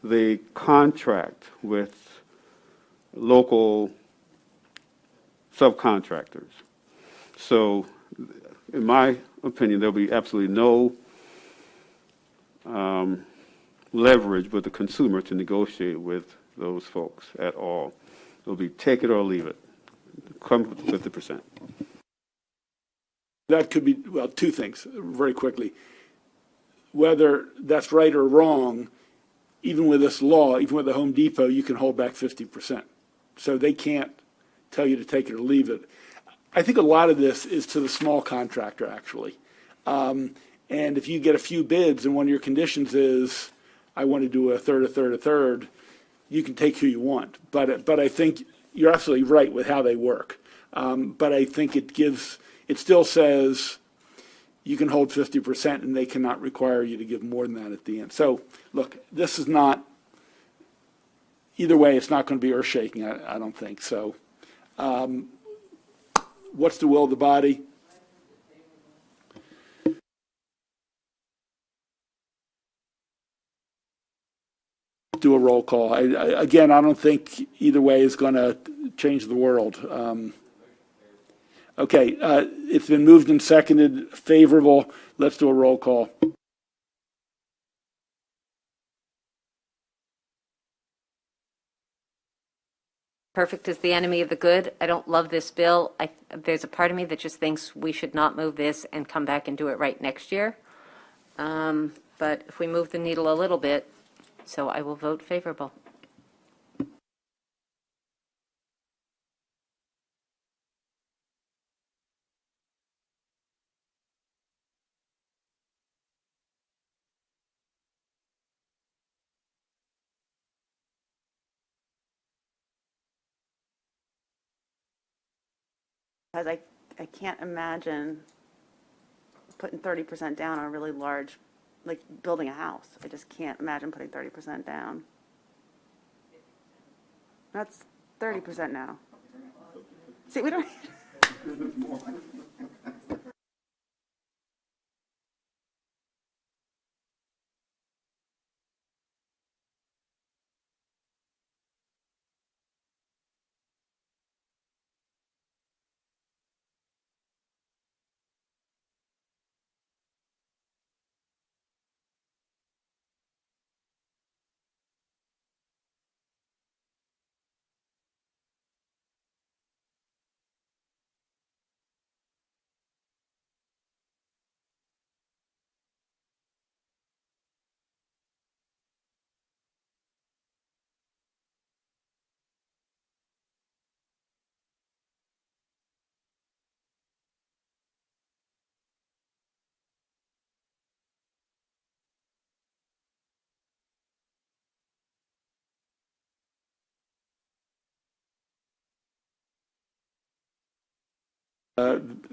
they contract with local subcontractors. So, in my opinion, there'll be absolutely no leverage with the consumer to negotiate with those folks at all. It'll be take it or leave it. Come with 50%. That could be, well, two things very quickly. Whether that's right or wrong, even with this law, even with the Home Depot, you can hold back 50%. So they can't tell you to take it or leave it. I think a lot of this is to the small contractor, actually. And if you get a few bids and one of your conditions is, I want to do a third, you can take who you want. But I think you're absolutely right with how they work. But I think it still says you can hold 50% and they cannot require you to give more than that at the end. So, look, this is not, either way, it's not going to be earth-shaking, I don't think. So, what's the will of the body? Do a roll call. Again, I don't think either way is going to change the world. Okay, it's been moved and seconded, favorable. Let's do a roll call. Perfect is the enemy of the good. I don't love this bill. There's a part of me that just thinks we should not move this and come back and do it right next year. But if we move the needle a little bit, so I will vote favorable. Because I can't imagine putting 30% down on a really large, like building a house. I just can't imagine putting 30% down. That's 30% now. See, we don't.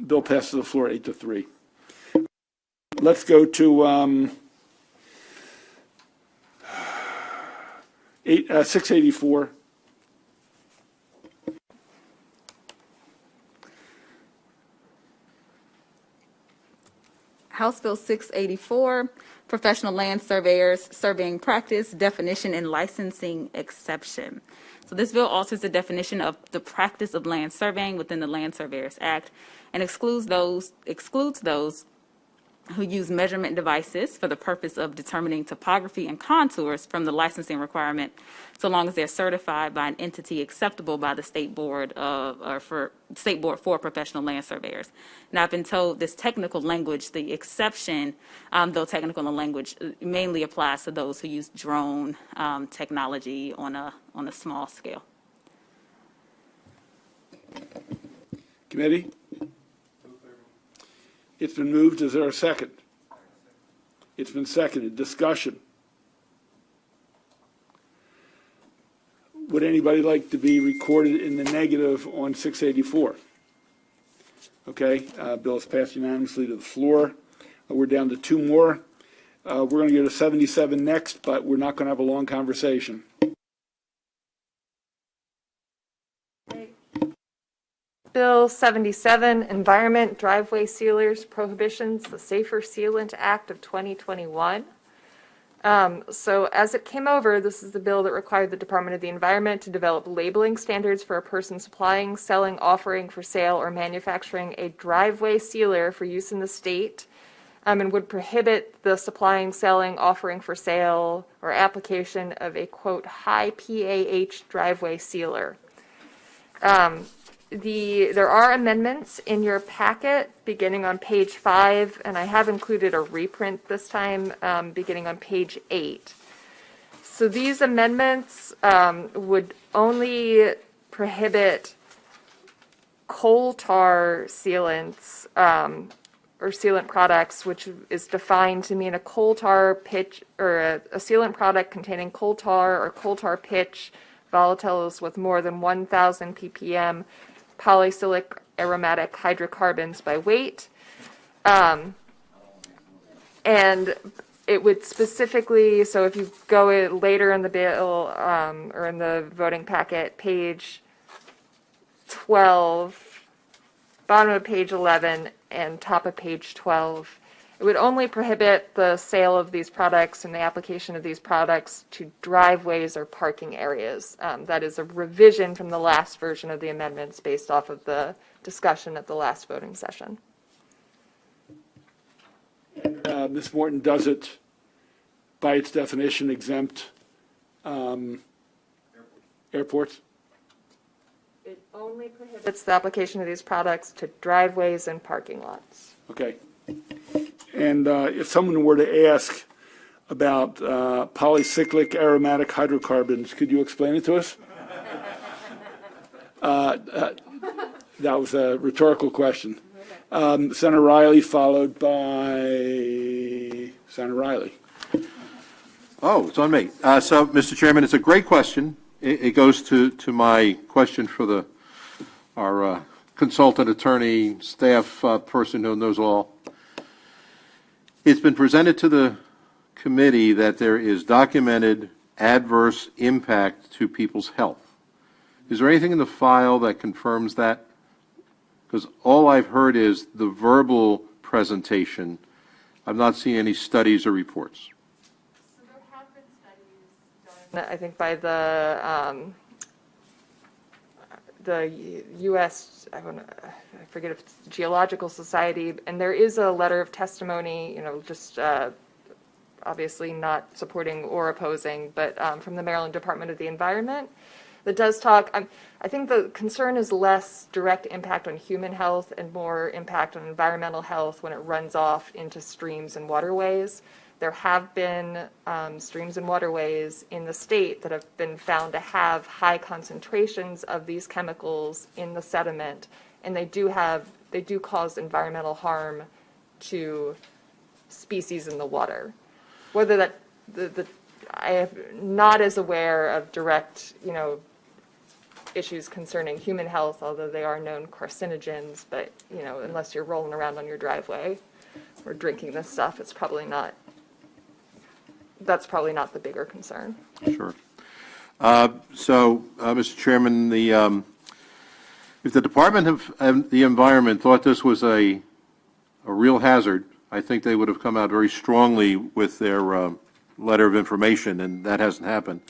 Bill passes the floor 8-3. Let's go to 684. House Bill 684, professional land surveyors, surveying practice, definition, and licensing exception. So this bill alters the definition of the practice of land surveying within the Land Surveyors Act and excludes those who use measurement devices for the purpose of determining topography and contours from the licensing requirement, so long as they're certified by an entity acceptable by the State Board for Professional Land Surveyors. Now, I've been told this technical language, the exception, though technical in language, mainly applies to those who use drone technology on a small scale. Committee? It's been moved. Is there a second? It's been seconded. Discussion. Would anybody like to be recorded in the negative on 684? Okay, bill is passed unanimously to the floor. We're down to two more. We're going to get a 77 next, but we're not going to have a long conversation. Bill 77, Environment Driveway Sealers Prohibitions, the Safer Sealant Act of 2021. So as it came over, this is the bill that required the Department of the Environment to develop labeling standards for a person supplying, selling, offering for sale, or manufacturing a driveway sealer for use in the state, and would prohibit the supplying, selling, offering for sale, or application of a, quote, high PAH driveway sealer. There are amendments in your packet beginning on page 5, and I have included a reprint this time beginning on page 8. So these amendments would only prohibit coal tar sealants or sealant products, which is defined to mean a coal tar pitch or a sealant product containing coal tar or coal tar pitch volatiles with more than 1,000 ppm polycyclic aromatic hydrocarbons by weight. And it would specifically, so if you go later in the bill or in the voting packet, page 12, bottom of page 11, and top of page 12, it would only prohibit the sale of these products and the application of these products to driveways or parking areas. That is a revision from the last version of the amendments based off of the discussion at the last voting session. Ms. Morton, does it, by its definition, exempt airports? It only prohibits the application of these products to driveways and parking lots. Okay. And if someone were to ask about polycyclic aromatic hydrocarbons, could you explain it to us? That was a rhetorical question. Senator Riley, followed by Senator Riley. Oh, it's on me. So, Mr. Chairman, it's a great question. It goes to my question for our consultant attorney, staff person who knows all. It's been presented to the committee that there is documented adverse impact to people's health. Is there anything in the file that confirms that? Because all I've heard is the verbal presentation. I've not seen any studies or reports. So there have been studies done, I think, by the U.S., I forget if it's the Geological Society, and there is a letter of testimony, just obviously not supporting or opposing, but from the Maryland Department of the Environment that does talk. I think the concern is less direct impact on human health and more impact on environmental health when it runs off into streams and waterways. There have been streams and waterways in the state that have been found to have high concentrations of these chemicals in the sediment, and they do cause environmental harm to species in the water. Whether that I am not as aware of direct, issues concerning human health, although they are known carcinogens. But unless you're rolling around on your driveway or drinking this stuff, it's probably not. That's probably not the bigger concern. Sure. Mr. Chairman, if the Department of the Environment thought this was a real hazard, I think they would have come out very strongly with their letter of information, and that hasn't happened.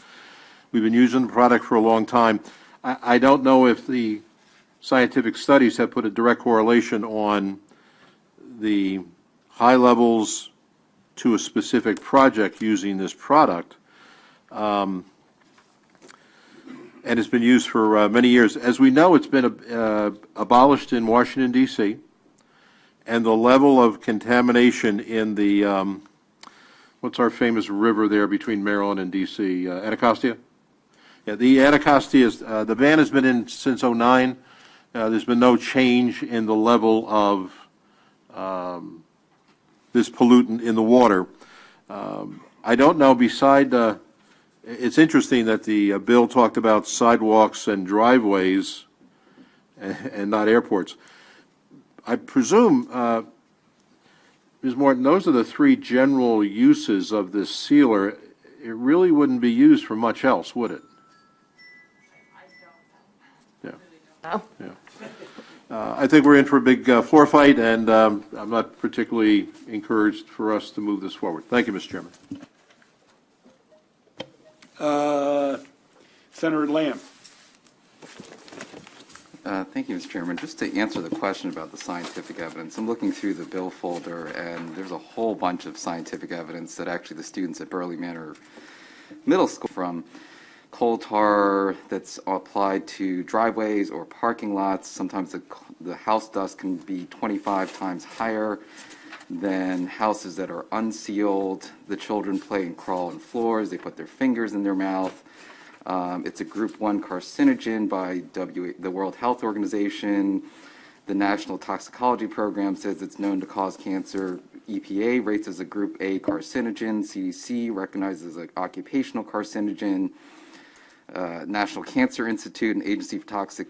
We've been using the product for a long time. I don't know if the scientific studies have put a direct correlation on the high levels to a specific project using this product. And it's been used for many years. As we know, it's been abolished in Washington, D.C., and the level of contamination in the, what's our famous river there between Maryland and D.C., Anacostia? Yeah, the Anacostia, the ban has been in since 2009. There's been no change in the level of this pollutant in the water. I don't know, it's interesting that the bill talked about sidewalks and driveways and not airports. I presume, Mr. Ms. Morton, those are the three general uses of this sealer. It really wouldn't be used for much else, would it? Yeah. No. Yeah. I think we're in for a big floor fight, and I'm not particularly encouraged for us to move this forward. Thank you, Mr. Chairman. Senator Lamb. Thank you, Mr. Chairman. Just to answer the question about the scientific evidence, I'm looking through the bill folder, and there's a whole bunch of scientific evidence that actually the students at Burley Manor Middle School, from coal tar that's applied to driveways or parking lots. Sometimes the house dust can be 25 times higher than houses that are unsealed. The children play and crawl on floors. They put their fingers in their mouth. It's a Group 1 carcinogen by the World Health Organization. The National Toxicology Program says it's known to cause cancer. EPA rates as a Group A carcinogen. CDC recognizes an occupational carcinogen. National Cancer Institute and Agency for Toxic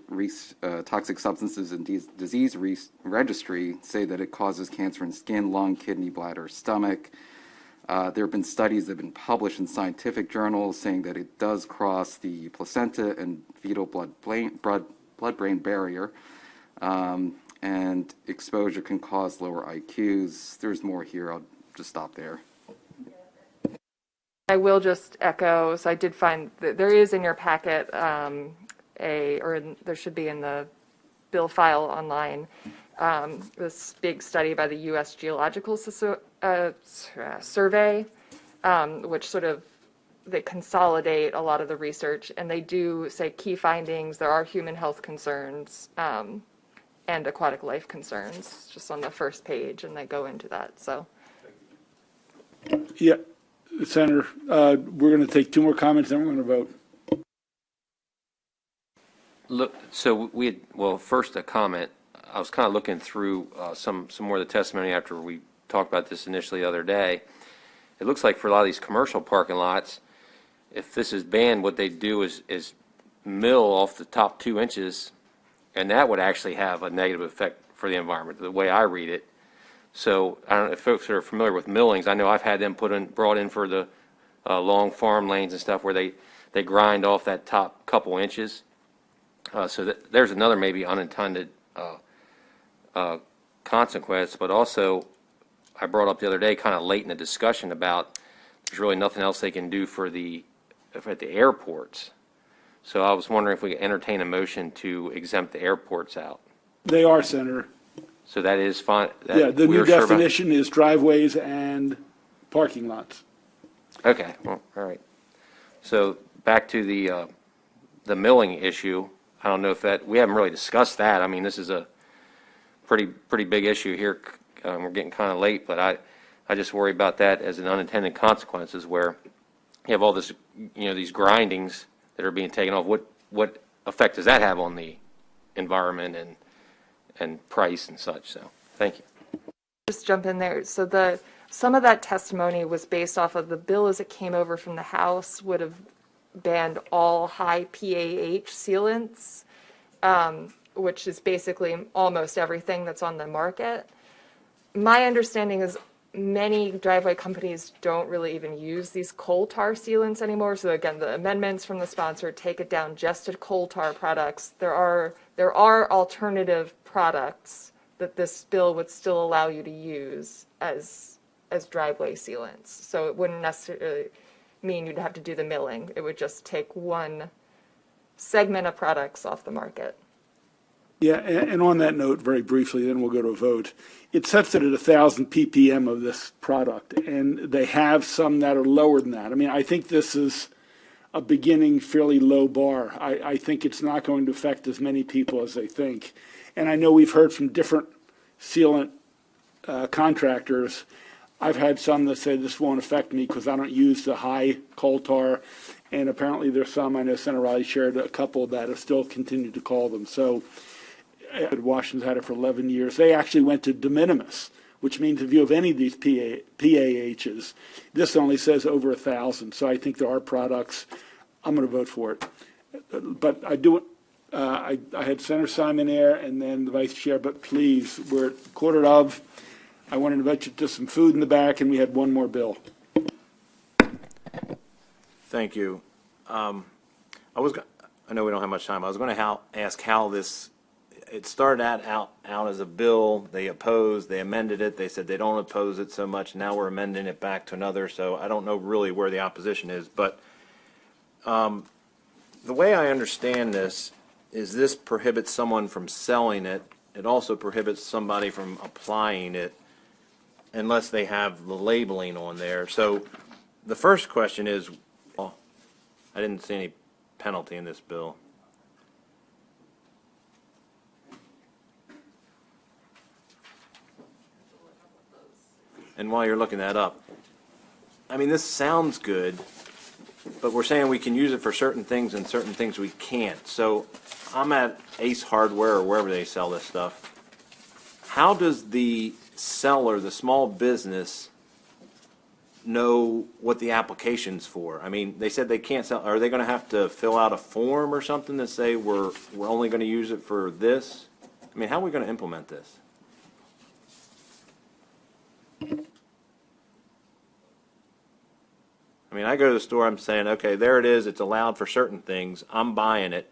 Substances and Disease Registry say that it causes cancer in skin, lung, kidney, bladder, stomach. There have been studies that have been published in scientific journals saying that it does cross the placenta and fetal blood-brain barrier, and exposure can cause lower IQs. There's more here. I'll just stop there. I will just echo, so I did find that there is in your packet there should be in the bill file online, this big study by the U.S. Geological Survey, which sort of, they consolidate a lot of the research, and they do say key findings. There are human health concerns and aquatic life concerns, just on the first page, and they go into that. So, Yeah. Senator, we're going to take two more comments, then we're going to vote. Look, so first a comment. I was kind of looking through some more of the testimony after we talked about this initially the other day. It looks like for a lot of these commercial parking lots, if this is banned, what they do is mill off the top 2 inches, and that would actually have a negative effect for the environment, the way I read it. So I don't know if folks are familiar with millings. I know I've had them brought in for the long farm lanes and stuff where they grind off that top couple inches. So there's another maybe unintended consequence. But also, I brought up the other day, kind of late in the discussion, about there's really nothing else they can do at the airports. So I was wondering if we could entertain a motion to exempt the airports out. They are, Senator. So that is fine. Yeah, the new definition is driveways and parking lots. Okay, well, all right. So back to the milling issue. I don't know if we haven't really discussed that. I mean, this is a pretty big issue here. We're getting kind of late, but I just worry about that as an unintended consequences, where you have all this, these grindings that are being taken off. What effect does that have on the environment and price and such? So thank you. Just jump in there. So some of that testimony was based off of the bill as it came over from the House would have banned all high PAH sealants, which is basically almost everything that's on the market. My understanding is many driveway companies don't really even use these coal tar sealants anymore. So again, the amendments from the sponsor take it down just to coal tar products. There are alternative products that this bill would still allow you to use as driveway sealants. So it wouldn't necessarily mean you'd have to do the milling. It would just take one segment of products off the market. Yeah, and on that note, very briefly, then we'll go to a vote. It sets it at 1,000 ppm of this product, and they have some that are lower than that. I mean, I think this is a beginning fairly low bar. I think it's not going to affect as many people as they think. And I know we've heard from different sealant contractors. I've had some that say this won't affect me because I don't use the high coal tar. And apparently there's some, I know Senator Riley shared a couple that have still continued to call them. So Washington's had it for 11 years. They actually went to de minimis, which means if you have any of these PAHs, this only says over 1,000. So I think there are products. I'm going to vote for it. But I do. I had Senator Simon there and then the Vice Chair. But please, we're at quarter of. I want to invite you to some food in the back, and we had one more bill. Thank you. I know we don't have much time. I was going to ask how this, it started out as a bill. They opposed, they amended it. They said they don't oppose it so much. Now we're amending it back to another. So I don't know really where the opposition is. But the way I understand this is this prohibits someone from selling it. It also prohibits somebody from applying it unless they have the labeling on there. So the first question is, well, I didn't see any penalty in this bill. And while you're looking that up, I mean, this sounds good, but we're saying we can use it for certain things and certain things we can't. So I'm at Ace Hardware or wherever they sell this stuff. How does the seller, the small business, know what the application's for? I mean, they said they can't sell. Are they going to have to fill out a form or something that say we're only going to use it for this? I mean, how are we going to implement this? I mean, I go to the store, I'm saying, okay, there it is, it's allowed for certain things, I'm buying it.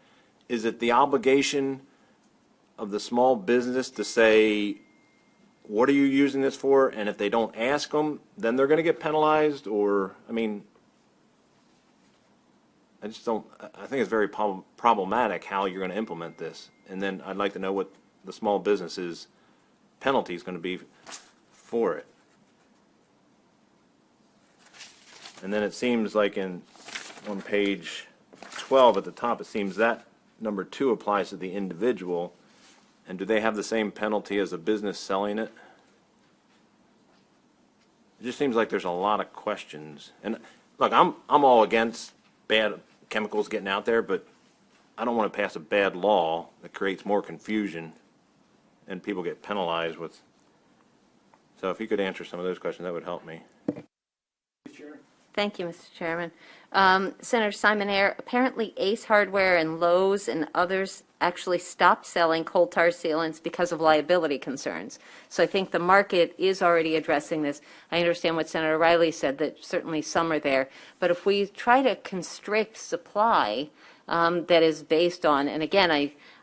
Is it the obligation of the small business to say, what are you using this for? And if they don't ask them, then they're going to get penalized? Or, I mean, I think it's very problematic how you're going to implement this. And then I'd like to know what the small business's penalty is going to be for it. And then it seems like on page 12 at the top, it seems that number 2 applies to the individual. And do they have the same penalty as a business selling it? It just seems like there's a lot of questions. And look, I'm all against bad chemicals getting out there, but I don't want to pass a bad law that creates more confusion and people get penalized with. So if you could answer some of those questions, that would help me. Thank you, Mr. Chairman. Senator Simon Ayer, apparently Ace Hardware and Lowe's and others actually stopped selling coal tar sealants because of liability concerns. So I think the market is already addressing this. I understand what Senator Riley said, that certainly some are there. But if we try to constrict supply that is based on, and again,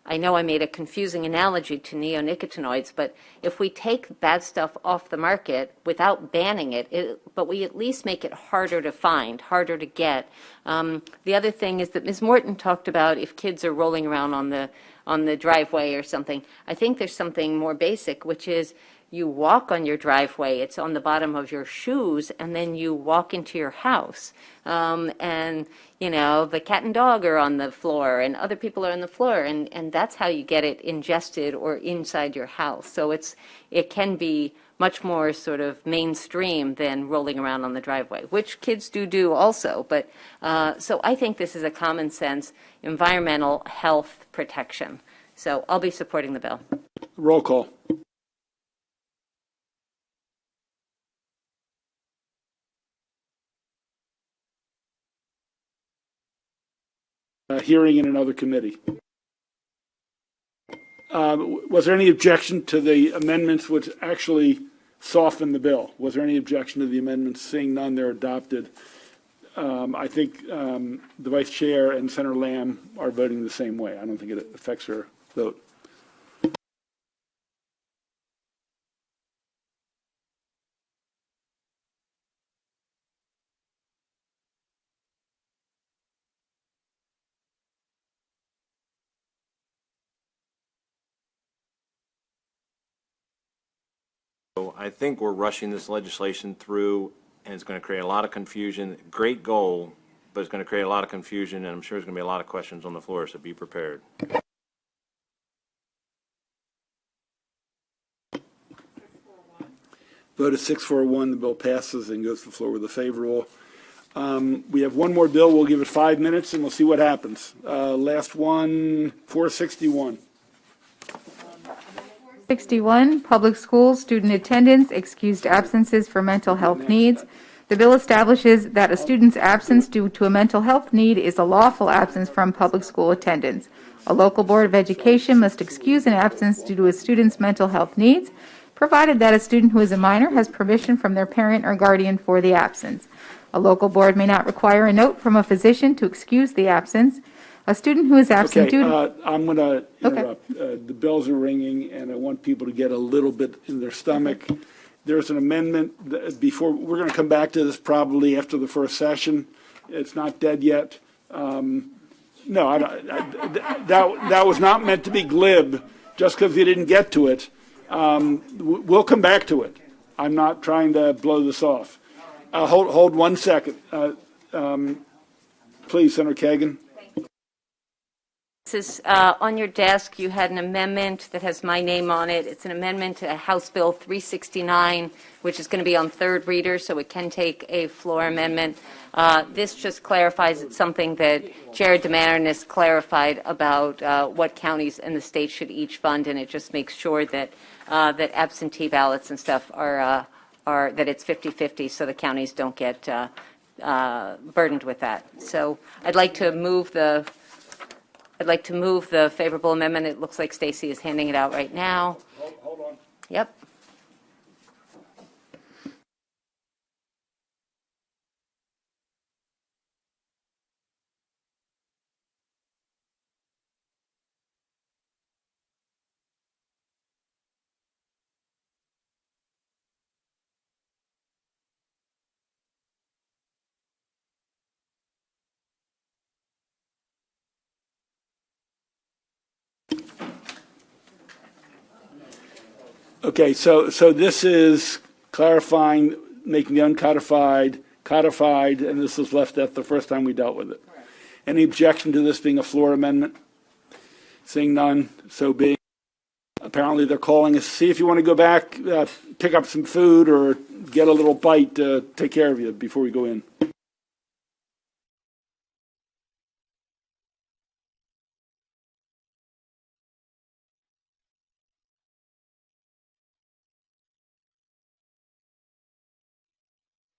I know I made a confusing analogy to neonicotinoids, but if we take bad stuff off the market without banning it, but we at least make it harder to find, harder to get. The other thing is that Ms. Morton talked about if kids are rolling around on the driveway or something. I think there's something more basic, which is you walk on your driveway, it's on the bottom of your shoes, and then you walk into your house. And, you know, the cat and dog are on the floor, and other people are on the floor, and that's how you get it ingested or inside your house. So it can be much more sort of mainstream than rolling around on the driveway, which kids do also. But so I think this is a common sense environmental health protection. So I'll be supporting the bill. Roll call. Hearing in another committee. Was there any objection to the amendments which actually soften the bill? Was there any objection to the amendments? Seeing none, they're adopted. I think the Vice Chair and Senator Lamb are voting the same way. I don't think it affects her vote. So I think we're rushing this legislation through, and it's going to create a lot of confusion. Great goal, but it's going to create a lot of confusion, and I'm sure there's going to be a lot of questions on the floor, so be prepared. Vote is 6-4-1. The bill passes and goes to the floor with a favorable. We have one more bill. We'll give it 5 minutes, and we'll see what happens. Last one, 461. 61, public schools, student attendance, excused absences for mental health needs. The bill establishes that a student's absence due to a mental health need is a lawful absence from public school attendance. A local board of education must excuse an absence due to a student's mental health needs, provided that a student who is a minor has permission from their parent or guardian for the absence. A local board may not require a note from a physician to excuse the absence. A student who is absent Okay, due to... I'm going to interrupt. The bells are ringing, and I want people to get a little bit in their stomach. There's an amendment before, we're going to come back to this probably after the first session. It's not dead yet. No, that was not meant to be glib, just because we didn't get to it. We'll come back to it. I'm not trying to blow this off. Hold 1 second. Please, Senator Kagan. This is on your desk. You had an amendment that has my name on it. It's an amendment to House Bill 369, which is going to be on third reader, so it can take a floor amendment. This just clarifies it's something that Jared DeMarinis clarified about what counties and the state should each fund, and it just makes sure that that absentee ballots and stuff are that it's 50-50, so the counties don't get burdened with that. So I'd like to move the favorable amendment. It looks like Stacy is handing it out right now. Hold on. Yep. Okay, so this is clarifying, making the uncodified codified, and this was left at the first time we dealt with it. Any objection to this being a floor amendment? Seeing none, so being. Apparently they're calling us. See if you want to go back, pick up some food or get a little bite to take care of you before we go in.